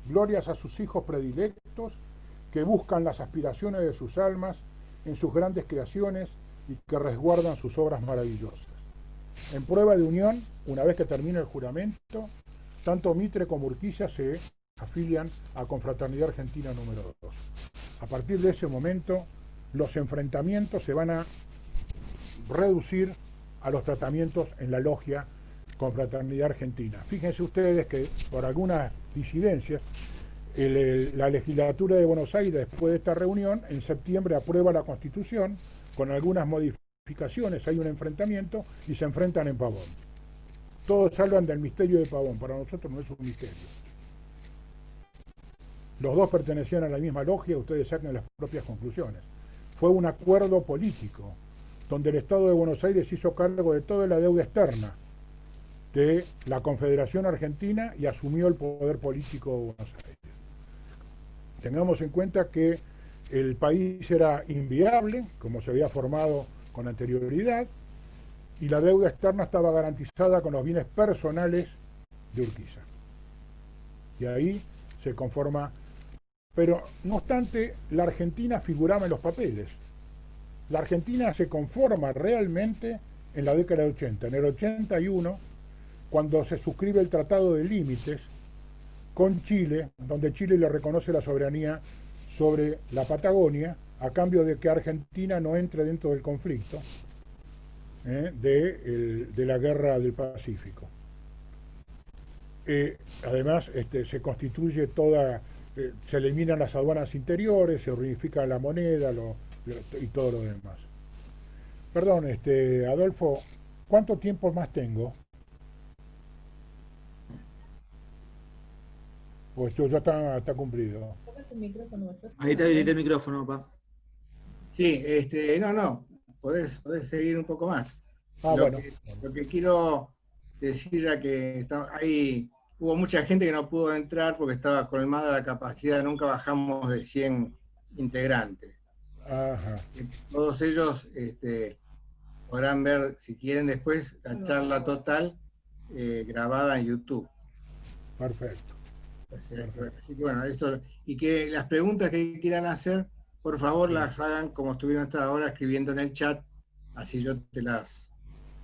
glorias a sus hijos predilectos, que buscan las aspiraciones de sus almas en sus grandes creaciones y que resguardan sus obras maravillosas. En prueba de unión, una vez que termina el juramento, tanto Mitre como Urquiza se afilian a Confraternidad Argentina número 2. A partir de ese momento, los enfrentamientos se van a reducir a los tratamientos en la logia Confraternidad Argentina. Fíjense ustedes que por algunas disidencias, la legislatura de Buenos Aires, después de esta reunión, en septiembre aprueba la Constitución con algunas modificaciones, hay un enfrentamiento y se enfrentan en Pavón. Todos hablan del misterio de Pavón, para nosotros no es un misterio. Los dos pertenecían a la misma logia, ustedes saquen las propias conclusiones. Fue un acuerdo político, donde el Estado de Buenos Aires hizo cargo de toda la deuda externa de la Confederación Argentina y asumió el poder político de Buenos Aires. Tengamos en cuenta que el país era inviable, como se había formado con anterioridad, y la deuda externa estaba garantizada con los bienes personales de Urquiza. Y ahí se conforma. Pero, no obstante, la Argentina figuraba en los papeles. La Argentina se conforma realmente en la década de 80. En el 81, cuando se suscribe el Tratado de Límites con Chile, donde Chile le reconoce la soberanía sobre la Patagonia, a cambio de que Argentina no entre dentro del conflicto de la guerra del Pacífico. Además, se constituye toda, se eliminan las aduanas interiores, se unifica la moneda y todo lo demás. Perdón, Adolfo, ¿cuánto tiempo más tengo? Pues ya está cumplido. Ahí te habilité el micrófono, papá. Sí, no, podés seguir un poco más. Bueno. Lo que quiero decir era que hubo mucha gente que no pudo entrar porque estaba colmada la capacidad, nunca bajamos de 100 integrantes. Ajá. Todos ellos podrán ver, si quieren después, la charla total grabada en YouTube. Perfecto. Así que bueno, esto, y que las preguntas que quieran hacer, por favor las hagan como estuvieron hasta ahora escribiendo en el chat, así yo te las...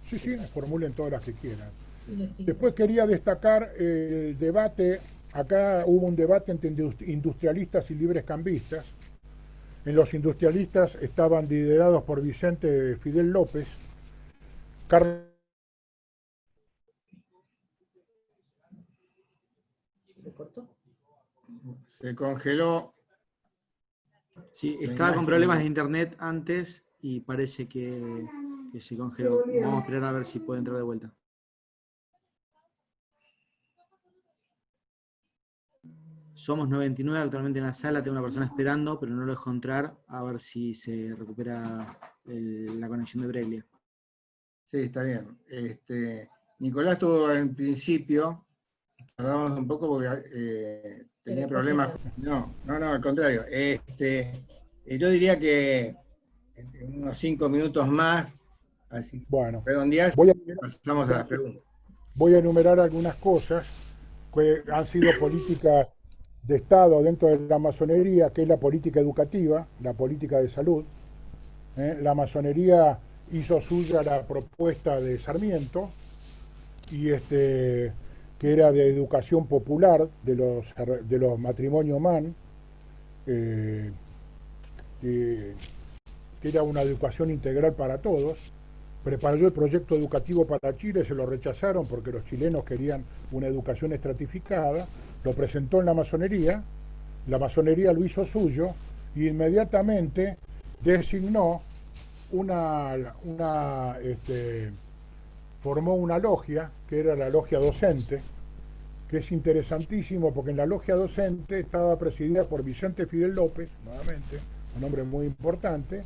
Sí, sí, formulen todas las que quieran. Después quería destacar el debate, acá hubo un debate entre industrialistas y libres cambistas. En los industrialistas estaban liderados por Vicente Fidel López, Carlos... Se congeló. Sí, estaba con problemas de internet antes y parece que se congeló. Vamos a esperar a ver si puede entrar de vuelta. Somos 99 actualmente en la sala, tengo una persona esperando, pero no lo dejo entrar, a ver si se recupera la conexión de Breglia. Sí, está bien. Nicolás tuvo en principio, tardamos un poco porque tenía problemas. No, al contrario. Yo diría que en unos 5 minutos más, así Bueno, redondeás, pasamos a las preguntas. Voy a enumerar algunas cosas que han sido políticas de Estado dentro de la masonería, que es la política educativa, la política de salud. La masonería hizo suya la propuesta de Sarmiento, y que era de educación popular de los matrimonios Mann, que era una educación integral para todos. Preparó el proyecto educativo para Chile, se lo rechazaron porque los chilenos querían una educación estratificada, lo presentó en la masonería lo hizo suyo y inmediatamente designó formó una logia, que era la logia docente, que es interesantísimo porque en la logia docente estaba presidida por Vicente Fidel López, nuevamente, un hombre muy importante,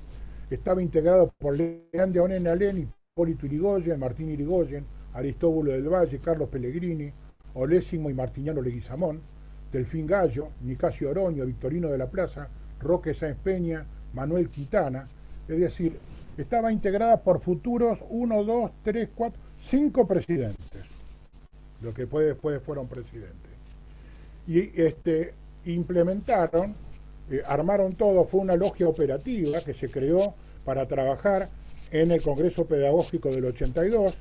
estaba integrado por Leandro Onén Alén, Hipólito Yrigoyen, Martín Irigoyen, Aristóbulo del Valle, Carlos Pellegrini, Olésimo y Martiniano Leguizamón, Delfín Gallo, Nicasio Oroño, Victorino de la Plaza, Roque Sáenz Peña, Manuel Quintana, es decir, estaba integrada por futuros 1, 2, 3, 4, 5 presidentes, los que después fueron presidentes. Y implementaron, armaron todo, fue una logia operativa que se creó para trabajar en el Congreso Pedagógico del 82,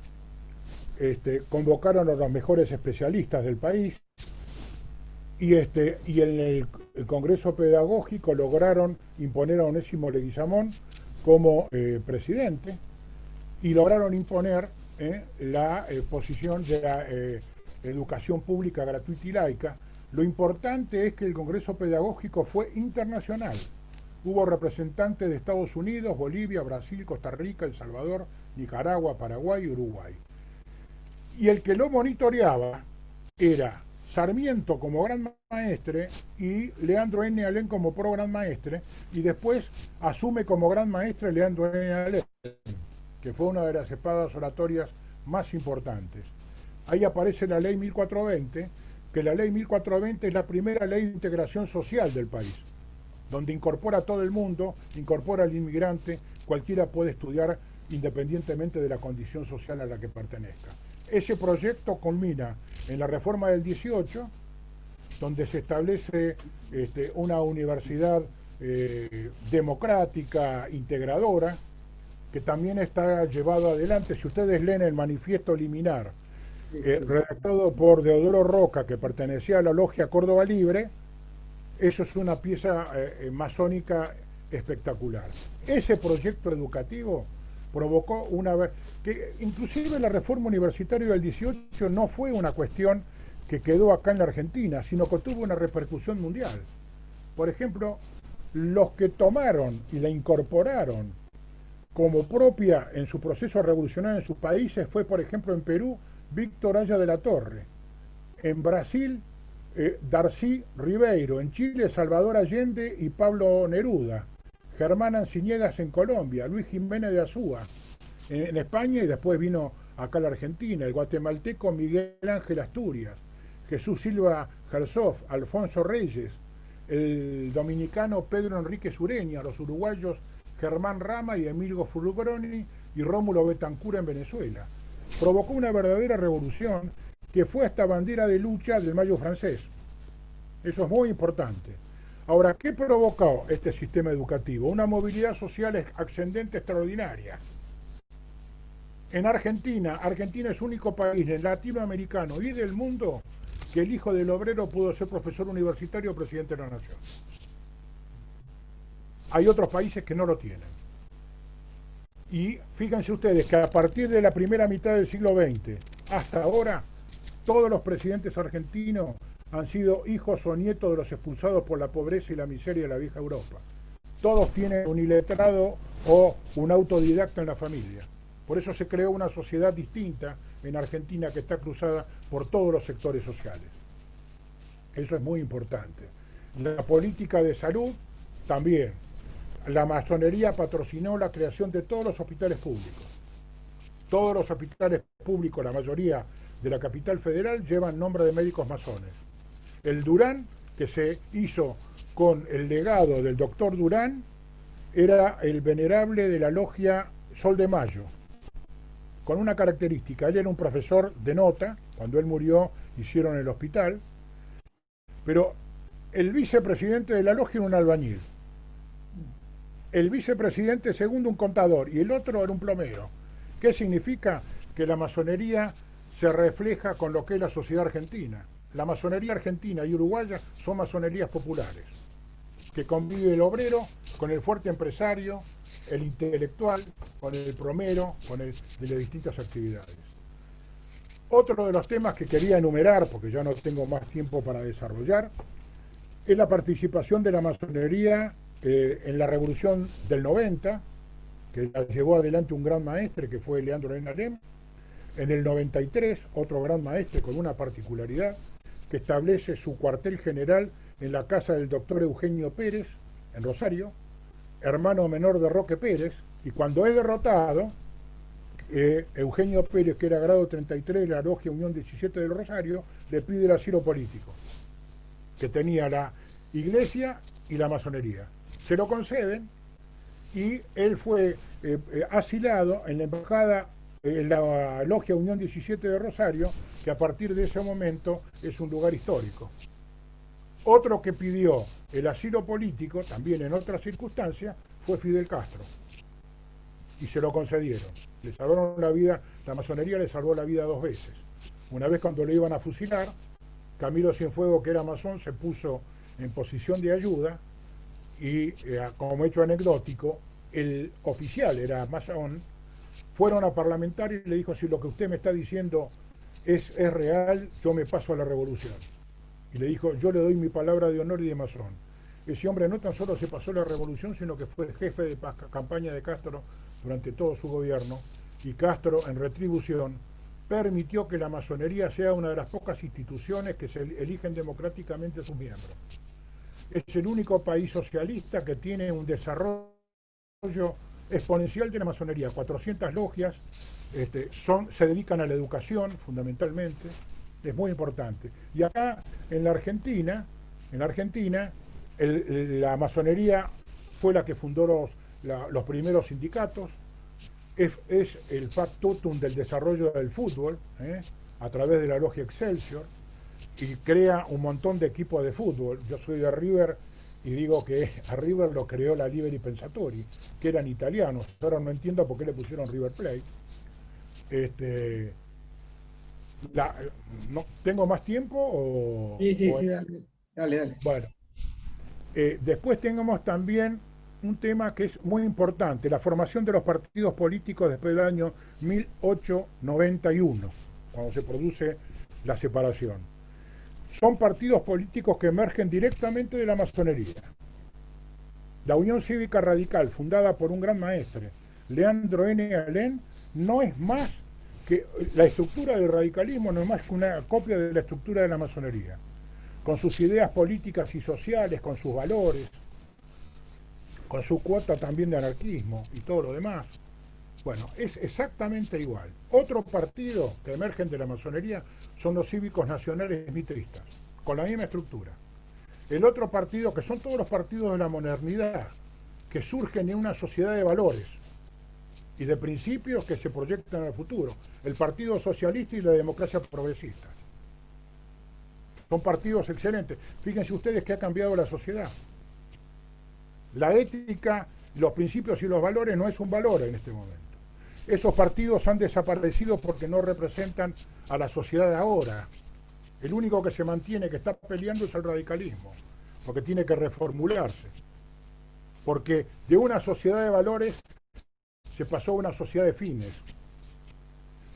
convocaron a los mejores especialistas del país, y en el Congreso Pedagógico lograron imponer a Onésimo Leguizamón como presidente, y lograron imponer la posición de la educación pública gratuita y laica. Lo importante es que el Congreso Pedagógico fue internacional. Hubo representantes de Estados Unidos, Bolivia, Brasil, Costa Rica, El Salvador, Nicaragua, Paraguay y Uruguay. Y el que lo monitoreaba era Sarmiento como gran maestre y Leandro N. Alén como pro gran maestre, y después asume como gran maestre Leandro N. Alén, que fue una de las espadas oratorias más importantes. Ahí aparece la ley 1420, que la ley 1420 es la primera ley de integración social del país, donde incorpora a todo el mundo, incorpora al inmigrante, cualquiera puede estudiar independientemente de la condición social a la que pertenezca. Ese proyecto culmina en la reforma del 18, donde se establece una universidad democrática, integradora, que también está llevado adelante. Si ustedes leen el manifiesto liminar, redactado por Deodoro Roca, que pertenecía a la logia Córdoba Libre, eso es una pieza masónica espectacular. Ese proyecto educativo provocó que inclusive la reforma universitaria del 18 no fue una cuestión que quedó acá en la Argentina, sino que tuvo una repercusión mundial. Por ejemplo, los que tomaron y la incorporaron como propia en su proceso revolucionario en sus países fue, por ejemplo, en Perú, Víctor Aya de la Torre, en Brasil, Darcy Ribeiro, en Chile, Salvador Allende y Pablo Neruda, Germán Anciniegas en Colombia, Luis Jiménez de Azúa en España, y después vino acá a la Argentina, el guatemalteco Miguel Ángel Asturias, Jesús Silva Herzog, Alfonso Reyes, el dominicano Pedro Enrique Sureña, los uruguayos Germán Rama y Emilio Fulgroni y Rómulo Betancur en Venezuela. Provocó una verdadera revolución que fue hasta bandera de lucha del Mayo francés. Eso es muy importante. Ahora, ¿qué provocó este sistema educativo? Una movilidad social ascendente extraordinaria. En Argentina, Argentina es el único país latinoamericano y del mundo que el hijo del obrero pudo ser profesor universitario o presidente de la nación. Hay otros países que no lo tienen. Y fíjense ustedes que a partir de la primera mitad del siglo XX hasta ahora, todos los presidentes argentinos han sido hijos o nietos de los expulsados por la pobreza y la miseria de la vieja Europa. Todos tienen un iletrado o un autodidacta en la familia. Por eso se creó una sociedad distinta en Argentina que está cruzada por todos los sectores sociales. Eso es muy importante. La política de salud también. La masonería patrocinó la creación de todos los hospitales públicos. Todos los hospitales públicos, la mayoría de la capital federal, llevan nombre de médicos masones. El Durán, que se hizo con el legado del doctor Durán, era el venerable de la logia Sol de Mayo, con una característica: él era un profesor de nota. Cuando él murió hicieron el hospital, pero el vicepresidente de la logia era un albañil, el vicepresidente segundo un contador y el otro era un plomero. ¿Qué significa? Que la masonería se refleja con lo que es la sociedad argentina. La masonería argentina y uruguaya son masonerías populares, que convive el obrero con el fuerte empresario, el intelectual, con el plomero, con el de las distintas actividades. Otro de los temas que quería enumerar, porque ya no tengo más tiempo para desarrollar, es la participación de la masonería en la revolución del 90, que la llevó adelante un gran maestre que fue Leandro Enalem. En el 93, otro gran maestre con una particularidad, que establece su cuartel general en la casa del doctor Eugenio Pérez, en Rosario, hermano menor de Roque Pérez, y cuando es derrotado, Eugenio Pérez, que era grado 33 de la logia Unión 17 del Rosario, le pide el asilo político, que tenía la iglesia y la masonería. Se lo conceden y él fue asilado en la embajada, en la logia Unión 17 de Rosario, que a partir de ese momento es un lugar histórico. Otro que pidió el asilo político, también en otras circunstancias, fue Fidel Castro. Y se lo concedieron. Le salvaron la vida, la masonería le salvó la vida 2 veces. Una vez cuando le iban a fusilar, Camilo Cienfuegos, que era masón, se puso en posición de ayuda y, como hecho anecdótico, el oficial era masón. Fueron a parlamentar y le dijo: si lo que usted me está diciendo es real, yo me paso a la revolución. Y le dijo: yo le doy mi palabra de honor y de masón. Ese hombre no tan solo se pasó a la revolución, sino que fue jefe de campaña de Castro durante todo su gobierno, y Castro, en retribución, permitió que la masonería sea una de las pocas instituciones que se eligen democráticamente a sus miembros. Es el único país socialista que tiene un desarrollo exponencial de la masonería. 400 logias, se dedican a la educación fundamentalmente, es muy importante. Y acá en la Argentina, la masonería fue la que fundó los primeros sindicatos, es el factotum del desarrollo del fútbol, a través de la logia Excelsior, y crea un montón de equipos de fútbol. Yo soy de River y digo que a River lo creó la Liberi Pensatori, que eran italianos. Ahora no entiendo por qué le pusieron River Plate. ¿No tengo más tiempo? Sí, dale. Bueno, después tenemos también un tema que es muy importante: la formación de los partidos políticos después del año 1891, cuando se produce la separación. Son partidos políticos que emergen directamente de la masonería. La Unión Cívica Radical, fundada por un gran maestre, Leandro N. Alem, no es más que la estructura del radicalismo, no es más que una copia de la estructura de la masonería, con sus ideas políticas y sociales, con sus valores, con su cuota también de anarquismo y todo lo demás. Bueno, es exactamente igual. Otro partido que emergen de la masonería son los cívicos nacionales mitristas, con la misma estructura. El otro partido, que son todos los partidos de la modernidad, que surgen en una sociedad de valores y de principios que se proyectan al futuro: el Partido Socialista y la Democracia Progresista. Son partidos excelentes. Fíjense ustedes que ha cambiado la sociedad. La ética, los principios y los valores no es un valor en este momento. Esos partidos han desaparecido porque no representan a la sociedad de ahora. El único que se mantiene, que está peleando, es el radicalismo, porque tiene que reformularse. Porque de una sociedad de valores se pasó a una sociedad de fines.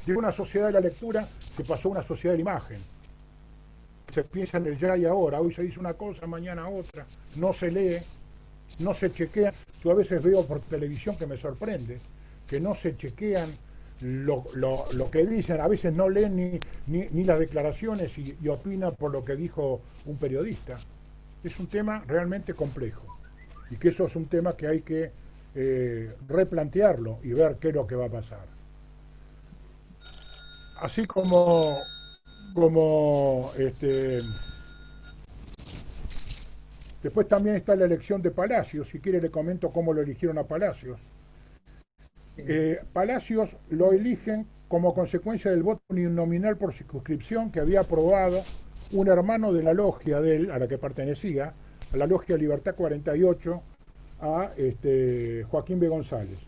De una sociedad de la lectura se pasó a una sociedad de la imagen. Se piensa en el ya y ahora. Hoy se dice una cosa, mañana otra. No se lee, no se chequea. Yo a veces veo por televisión que me sorprende que no se chequean lo que dicen. A veces no leen ni las declaraciones y opinan por lo que dijo un periodista. Es un tema realmente complejo. Y que eso es un tema que hay que replantearlo y ver qué es lo que va a pasar. Así como después también está la elección de Palacios. Si quiere le comento cómo lo eligieron a Palacios. Palacios lo eligen como consecuencia del voto uninominal por circunscripción que había aprobado un hermano de la logia de él, a la que pertenecía, a la logia Libertad 48, a Joaquín B. González.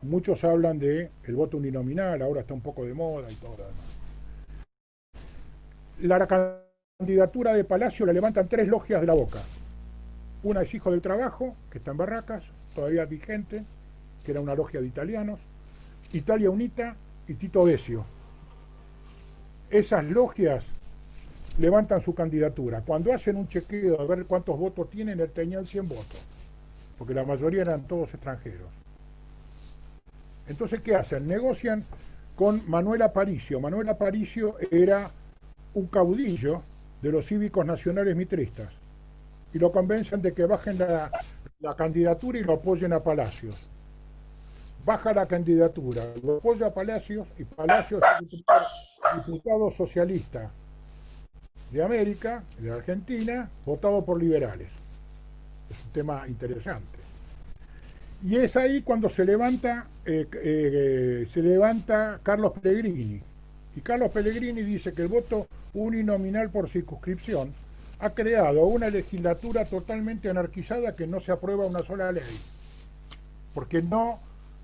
Muchos hablan de el voto uninominal, ahora está un poco de moda y todo lo demás. La candidatura de Palacio la levantan 3 logias de la Boca. Una es Hijo del Trabajo, que está en Barracas, todavía vigente, que era una logia de italianos, Italia Unita y Tito Decio. Esas logias levantan su candidatura. Cuando hacen un chequeo a ver cuántos votos tienen, él tenía 100 votos, porque la mayoría eran todos extranjeros. Entonces, ¿qué hacen? Negocian con Manuel Aparicio. Manuel Aparicio era un caudillo de los cívicos nacionales mitristas y lo convencen de que bajen la candidatura y lo apoyen a Palacios. Baja la candidatura, lo apoya a Palacios y Palacios es diputado socialista de América, de Argentina, votado por liberales. Es un tema interesante. Y es ahí cuando se levanta Carlos Pellegrini. Y Carlos Pellegrini dice que el voto uninominal por circunscripción ha creado una legislatura totalmente anarquizada que no se aprueba una sola ley. Porque no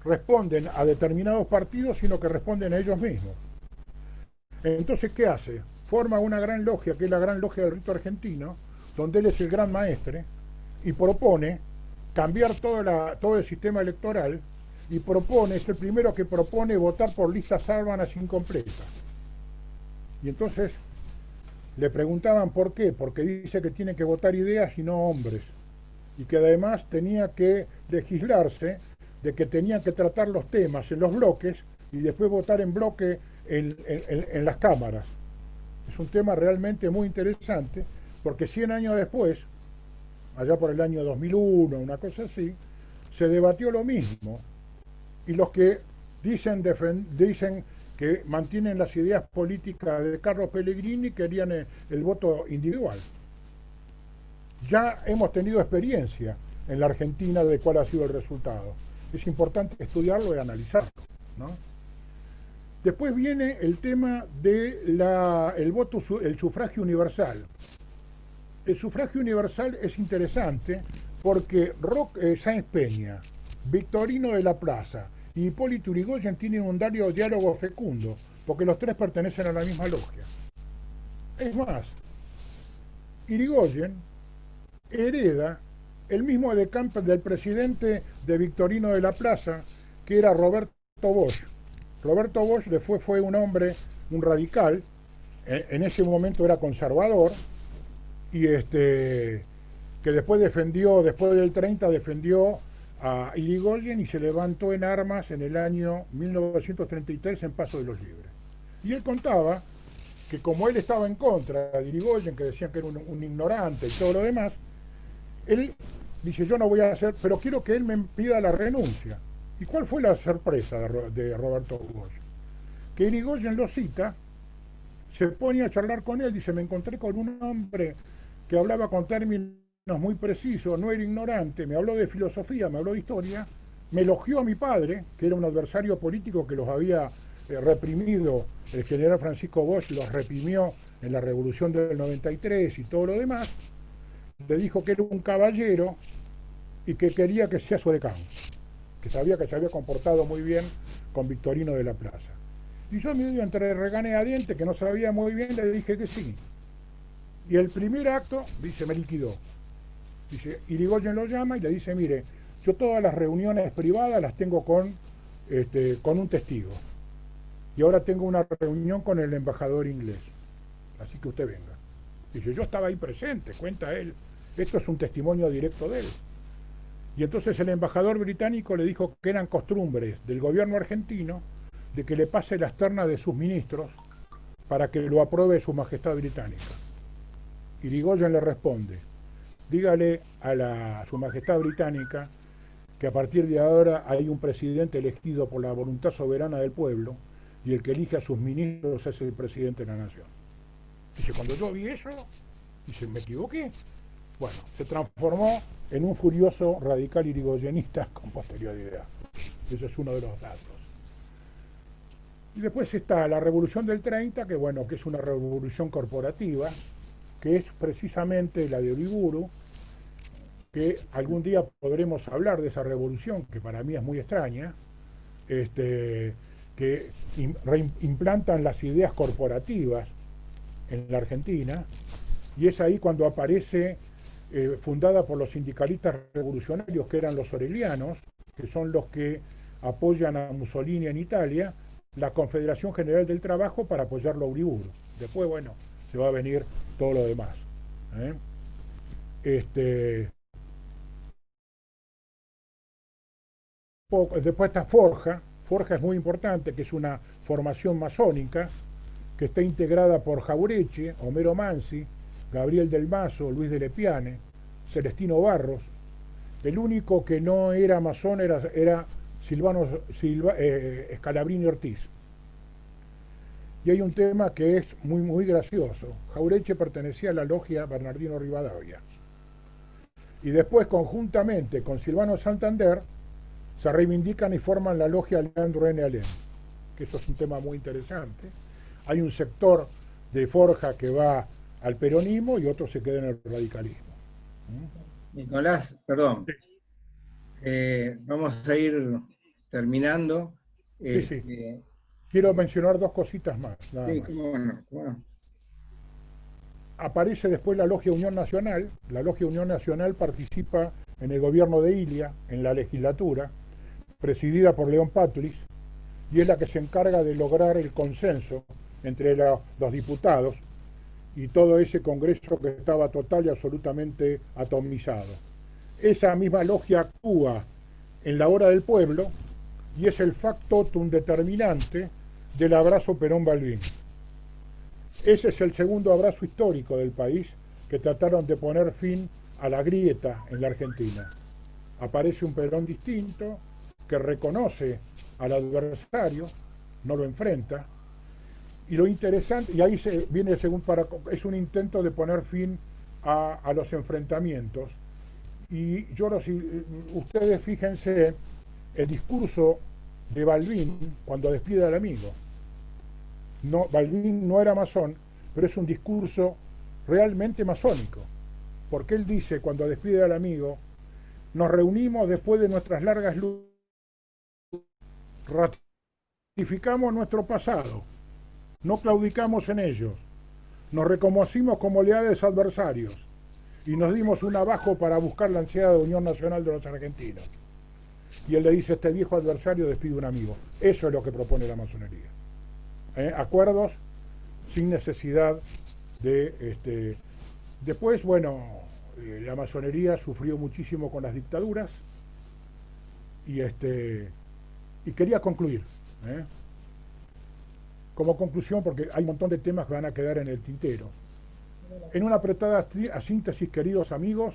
responden a determinados partidos, sino que responden a ellos mismos. Entonces, ¿qué hace? Forma una gran logia, que es la Gran Logia del Rito Argentino, donde él es el gran maestre, y propone cambiar todo el sistema electoral, y es el primero que propone votar por listas sárbanas incompletas. Y entonces le preguntaban por qué, porque dice que tienen que votar ideas y no hombres, y que además tenía que legislarse de que tenían que tratar los temas en los bloques y después votar en bloque en las cámaras. Es un tema realmente muy interesante, porque 100 años después, allá por el año 2001, una cosa así, se debatió lo mismo, y los que dicen que mantienen las ideas políticas de Carlos Pellegrini querían el voto individual. Ya hemos tenido experiencia en la Argentina de cuál ha sido el resultado. Es importante estudiarlo y analizarlo, ¿no? Después viene el tema de el sufragio universal. El sufragio universal es interesante porque Sáenz Peña, Victorino de la Plaza y Hipólito Yrigoyen tienen un diálogo fecundo, porque los tres pertenecen a la misma logia. Es más, Yrigoyen hereda el mismo decamp del presidente de Victorino de la Plaza, que era Roberto Bosch. Roberto Bosch después fue un hombre, un radical, en ese momento era conservador, y que después del 30 defendió a Yrigoyen y se levantó en armas en el año 1933 en Paso de los Libres. Y él contaba que como él estaba en contra de Yrigoyen, que decían que era un ignorante y todo lo demás, él dice, yo no voy a hacer, pero quiero que él me pida la renuncia. ¿Y cuál fue la sorpresa de Roberto Bosch? Que Yrigoyen lo cita, se pone a charlar con él, dice, me encontré con un hombre que hablaba con términos muy precisos, no era ignorante, me habló de filosofía, me habló de historia, me elogió a mi padre, que era un adversario político que los había reprimido, el general Francisco Bosch los reprimió en la revolución del 93 y todo lo demás, le dijo que era un caballero y que quería que sea su decano, que sabía que se había comportado muy bien con Victorino de la Plaza. Y yo medio entre regané a diente, que no sabía muy bien, le dije que sí. Y el primer acto, dice, me liquidó. Dice, Irigoyen lo llama y le dice, mire, yo todas las reuniones privadas las tengo con un testigo. Y ahora tengo una reunión con el embajador inglés. Así que usted venga. Dice, yo estaba ahí presente, cuenta él. Esto es un testimonio directo de él. Y entonces el embajador británico le dijo que eran costumbres del gobierno argentino de que le pase las ternas de sus ministros para que lo apruebe su majestad británica. Irigoyen le responde, dígale a su majestad británica que a partir de ahora hay un presidente elegido por la voluntad soberana del pueblo y el que elige a sus ministros es el presidente de la nación. Dice, cuando yo vi eso, dice, me equivoqué. Bueno, se transformó en un furioso radical irigoyenista con posterioridad. Ese es uno de los datos. Y después está la revolución del 30, que bueno, que es una revolución corporativa, que es precisamente la de Uriburu, que algún día podremos hablar de esa revolución, que para mí es muy extraña, que implantan las ideas corporativas en la Argentina, y es ahí cuando aparece, fundada por los sindicalistas revolucionarios, que eran los orelianos, que son los que apoyan a Mussolini en Italia, la Confederación General del Trabajo para apoyarlo a Uriburu. Después, bueno, se va a venir todo lo demás. Después está Forja. Forja es muy importante, que es una formación masónica que está integrada por Jaureche, Homero Mansi, Gabriel del Mazo, Luis de Lepiane, Celestino Barros. El único que no era masón era Scalabrini Ortiz. Y hay un tema que es muy gracioso. Jaureche pertenecía a la logia Bernardino Rivadavia. Y después, conjuntamente con Silvano Santander, se reivindican y forman la logia Leandro N. Alem, que eso es un tema muy interesante. Hay un sector de Forja que va al peronismo y otro se queda en el radicalismo. Nicolás, perdón. Vamos a ir terminando. Sí. Quiero mencionar dos cositas más. Sí, cómo no. Aparece después la Logia Unión Nacional. La Logia Unión Nacional participa en el gobierno de Ilia, en la legislatura, presidida por León Patlis, y es la que se encarga de lograr el consenso entre los diputados y todo ese congreso que estaba total y absolutamente atomizado. Esa misma logia actúa en la hora del pueblo y es el factotum determinante del abrazo Perón-Balbín. Ese es el segundo abrazo histórico del país que trataron de poner fin a la grieta en la Argentina. Aparece un Perón distinto que reconoce al adversario, no lo enfrenta, y lo interesante, y ahí viene el segundo es un intento de poner fin a los enfrentamientos. Y ustedes fíjense el discurso de Balbín cuando despide al amigo. Balbín no era masón, pero es un discurso realmente masónico, porque él dice cuando despide al amigo, nos reunimos después de nuestras largas luchas, ratificamos nuestro pasado, no claudicamos en ellos, nos reconocimos como leales adversarios y nos dimos un abajo para buscar la ansiada unión nacional de los argentinos. Y él le dice, este viejo adversario despide un amigo. Eso es lo que propone la masonería. Acuerdos sin necesidad de... Después, bueno, la masonería sufrió muchísimo con las dictaduras y quería concluir. Como conclusión, porque hay un montón de temas que van a quedar en el tintero. En una apretada síntesis, queridos amigos,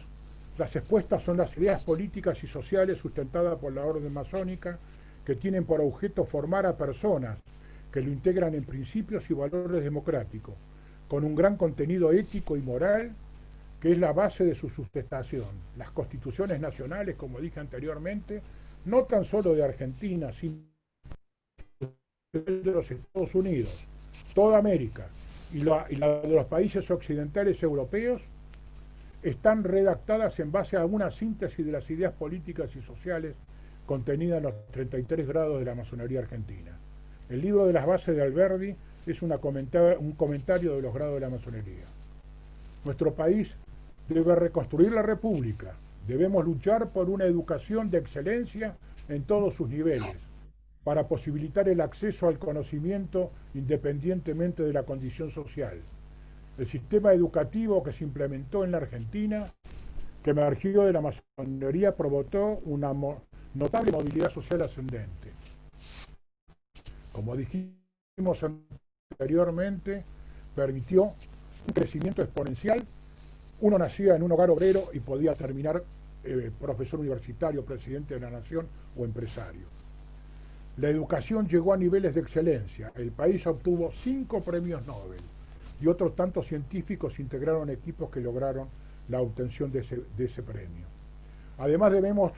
las expuestas son las ideas políticas y sociales sustentadas por la orden masónica que tienen por objeto formar a personas que lo integran en principios y valores democráticos, con un gran contenido ético y moral que es la base de su sustentación. Las constituciones nacionales, como dije anteriormente, no tan solo de Argentina, sino de los Estados Unidos, toda América y la de los países occidentales europeos están redactadas en base a una síntesis de las ideas políticas y sociales contenidas en los 33 grados de la masonería argentina. El libro de las bases de Alberdi es un comentario de los grados de la masonería. Nuestro país debe reconstruir la república. Debemos luchar por una educación de excelencia en todos sus niveles, para posibilitar el acceso al conocimiento independientemente de la condición social. El sistema educativo que se implementó en la Argentina, que emergió de la masonería, provocó una notable movilidad social ascendente. Como dijimos anteriormente, permitió un crecimiento exponencial. Uno nacía en un hogar obrero y podía terminar profesor universitario, presidente de la nación o empresario. La educación llegó a niveles de excelencia. El país obtuvo 5 premios Nobel y otros tantos científicos integraron equipos que lograron la obtención de ese premio. Además, debemos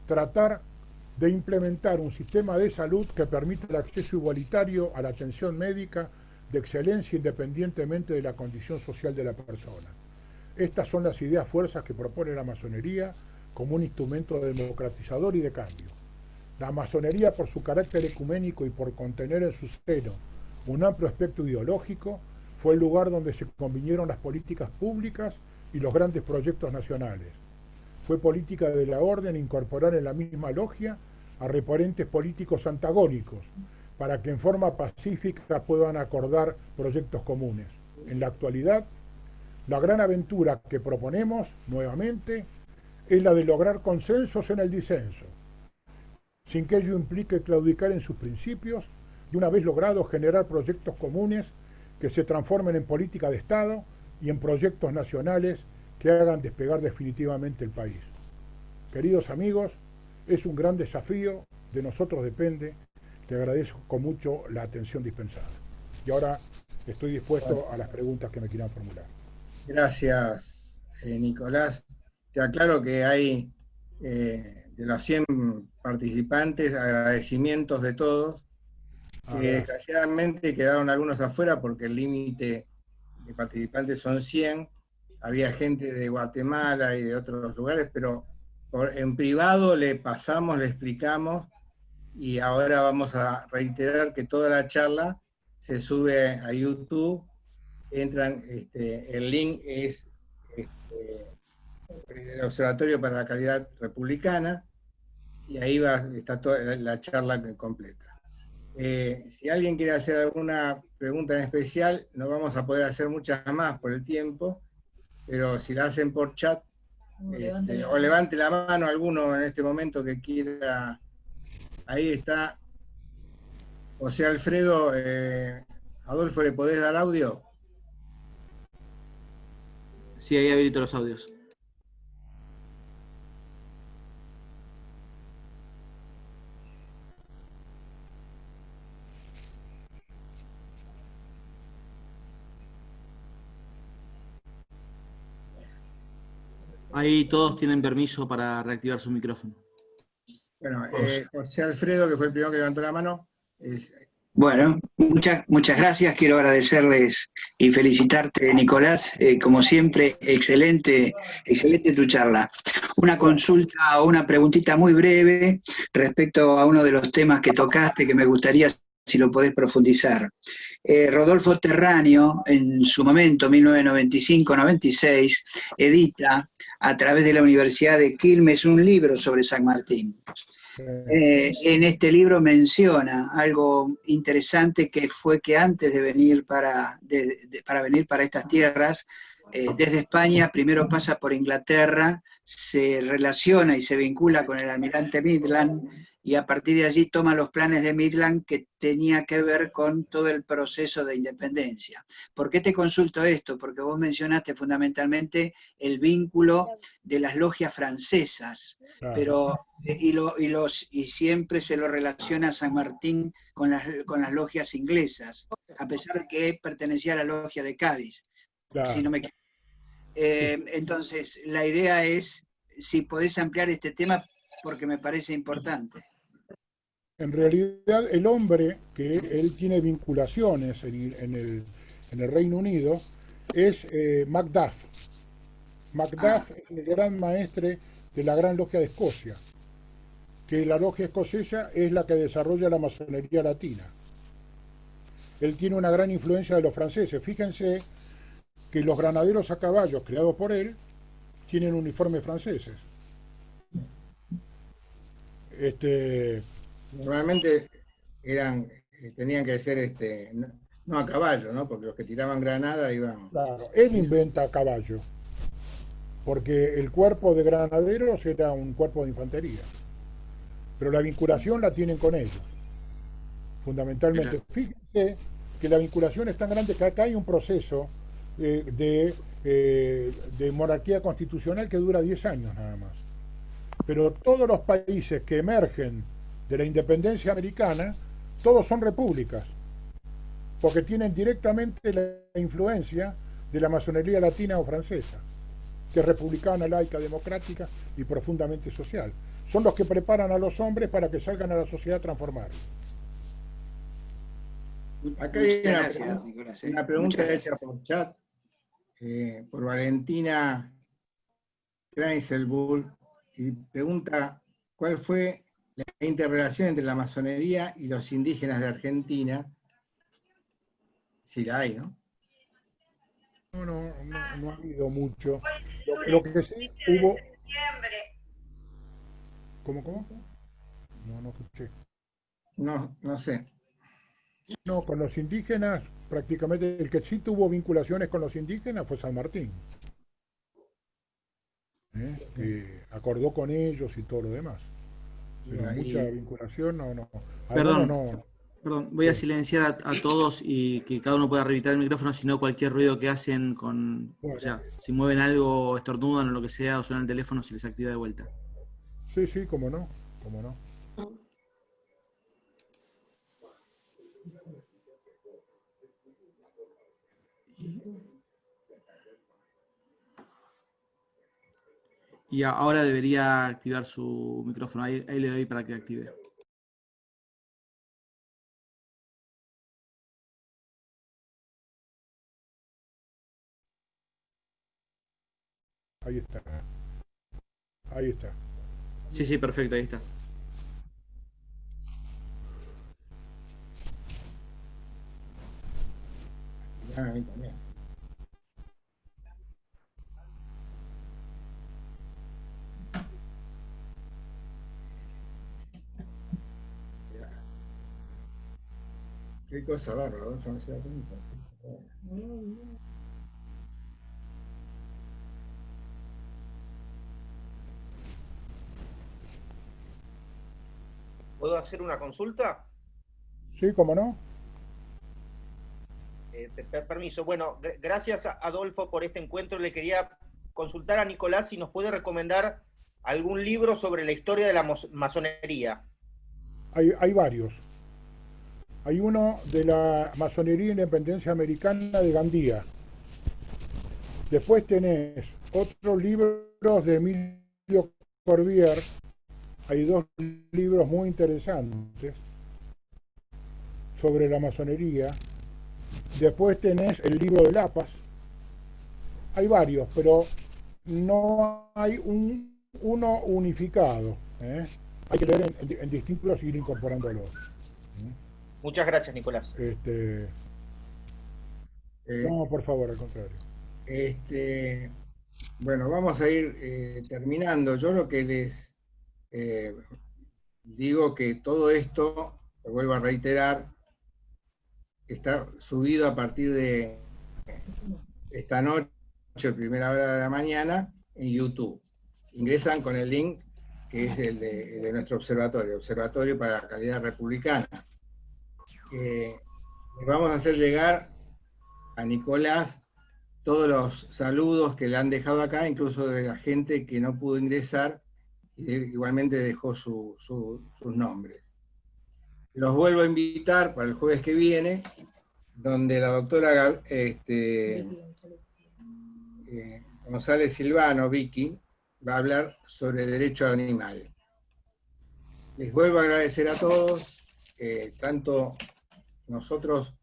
tratar de implementar un sistema de salud que permita el acceso igualitario a la atención médica de excelencia independientemente de la condición social de la persona. Estas son las ideas fuerzas que propone la masonería como un instrumento democratizador y de cambio. La masonería, por su carácter ecuménico y por contener en su seno un amplio espectro ideológico, fue el lugar donde se convinieron las políticas públicas y los grandes proyectos nacionales. Fue política de la orden incorporar en la misma logia a referentes políticos antagónicos, para que en forma pacífica puedan acordar proyectos comunes. En la actualidad, la gran aventura que proponemos, nuevamente, es la de lograr consensos en el disenso, sin que ello implique claudicar en sus principios, y una vez logrado generar proyectos comunes que se transformen en política de Estado y en proyectos nacionales que hagan despegar definitivamente el país. Queridos amigos, es un gran desafío, de nosotros depende. Te agradezco mucho la atención dispensada. Y ahora estoy dispuesto a las preguntas que me quieran formular. Gracias, Nicolás. Te aclaro que hay, de los 100 participantes, agradecimientos de todos, que desgraciadamente quedaron algunos afuera porque el límite de participantes son 100. Había gente de Guatemala y de otros lugares, pero en privado le pasamos, le explicamos, y ahora vamos a reiterar que toda la charla se sube a YouTube. Entran, el link es el Observatorio para la Calidad Republicana, y ahí está toda la charla completa. Si alguien quiere hacer alguna pregunta en especial, no vamos a poder hacer muchas más por el tiempo, pero si la hacen por chat, o levante la mano alguno en este momento que quiera. Ahí está José Alfredo. Adolfo, ¿le podés dar audio? Sí, ahí habilito los audios. Ahí todos tienen permiso para reactivar su micrófono. Bueno, José Alfredo, que fue el primero que levantó la mano. Bueno, muchas gracias. Quiero agradecerles y felicitarte, Nicolás. Como siempre, excelente tu charla. Una consulta o una preguntita muy breve respecto a uno de los temas que tocaste, que me gustaría si lo podés profundizar. Rodolfo Terráneo, en su momento, 1995-96, edita a través de la Universidad de Quilmes un libro sobre San Martín. En este libro menciona algo interesante, que fue que antes de venir para venir para estas tierras, desde España primero pasa por Inglaterra, se relaciona y se vincula con el almirante Midland, y a partir de allí toma los planes de Midland que tenía que ver con todo el proceso de independencia. ¿Por qué te consulto esto? Porque vos mencionaste fundamentalmente el vínculo de las logias francesas, pero y siempre se lo relaciona a San Martín con las logias inglesas, a pesar de que pertenecía a la logia de Cádiz, si no me equivoco. Entonces, la idea es, si podés ampliar este tema, porque me parece importante. En realidad, el hombre que él tiene vinculaciones en el Reino Unido es Macduff. Ah, Macduff es el gran maestre de la Gran Logia de Escocia, que la logia escocesa es la que desarrolla la masonería latina. Él tiene una gran influencia de los franceses. Fíjense que los granaderos a caballo creados por él tienen uniformes franceses. Este, normalmente eran, tenían que ser no, no a caballo, ¿no? Porque los que tiraban granada iban. claro, él inventa a caballo, porque el cuerpo de granaderos era un cuerpo de infantería, pero la vinculación la tienen con ellos, fundamentalmente. Fíjense que la vinculación es tan grande que acá hay un proceso de monarquía constitucional que dura 10 años nada más. Pero todos los países que emergen de la independencia americana, todos son repúblicas, porque tienen directamente la influencia de la masonería latina o francesa, que es republicana, laica, democrática y profundamente social. Son los que preparan a los hombres para que salgan a la sociedad transformada. Acá Muchas hay gracias, Nicolás. una pregunta hecha por chat, por Valentina Kreiselbull, y pregunta cuál fue la interrelación entre la masonería y los indígenas de Argentina, si la hay, ¿no? No ha habido mucho. Lo que sí hubo... ¿Cómo? No escuché. No, no sé. No, con los indígenas, prácticamente el que sí tuvo vinculaciones con los indígenas fue San Martín, que acordó con ellos y todo lo demás. Pero mucha vinculación no. Al menos Perdón, no. perdón, voy a Sí. silenciar a todos y que cada uno pueda reeditar el micrófono, si no cualquier ruido que hacen con, o Bueno, sea, si mueven algo, estornudan o lo que sea, o suena el teléfono, se les activa de vuelta. sí, cómo no. Y ahora debería activar su micrófono, ahí le doy para que active. Ahí está. Ahí está. Sí, perfecto, ahí está. A mí también. Qué cosa bárbara, ¿no? Yo no se da cuenta. ¿Puedo hacer una consulta? Sí, cómo no. Permiso. Bueno, gracias Adolfo por este encuentro. Le quería consultar a Nicolás si nos puede recomendar algún libro sobre la historia de la masonería. Hay varios. Hay uno de la Masonería e Independencia Americana de Gandía. Después tenés otros libros de Emilio Corbière. Hay dos libros muy interesantes sobre la masonería. Después tenés el libro de Lapas. Hay varios, pero no hay uno unificado. Hay que leer en distintos y ir incorporándolos. Muchas gracias, Nicolás. No, por favor, al contrario. Bueno, vamos a ir terminando. Yo lo que les digo que todo esto, lo vuelvo a reiterar, está subido a partir de esta noche, primera hora de la mañana, en YouTube. Ingresan con el link que es el de nuestro observatorio, Observatorio para la Calidad Republicana. Les vamos a hacer llegar a Nicolás todos los saludos que le han dejado acá, incluso de la gente que no pudo ingresar, y igualmente dejó sus nombres. Los vuelvo a invitar para el jueves que viene, donde la doctora González Silvano, Vicky, va a hablar sobre derecho animal. Les vuelvo a agradecer a todos, tanto nosotros,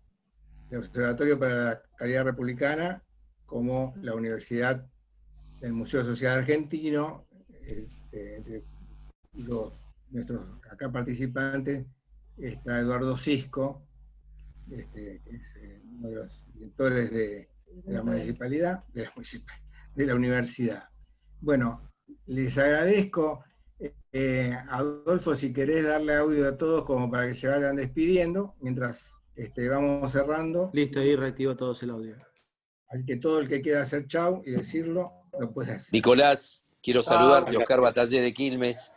el Observatorio para la Calidad Republicana, como la Universidad del Museo Social Argentino, nuestros acá participantes, está Eduardo Cisco, que es uno de los directores de la municipalidad, de la universidad. Bueno, les agradezco. Adolfo, si querés darle audio a todos como para que se vayan despidiendo, mientras vamos cerrando. Listo, ahí reactivo todos el audio. Al que todo el que quiera hacer chau y decirlo, lo puede hacer. Nicolás, quiero saludarte, Oscar Batallé de Quilmes.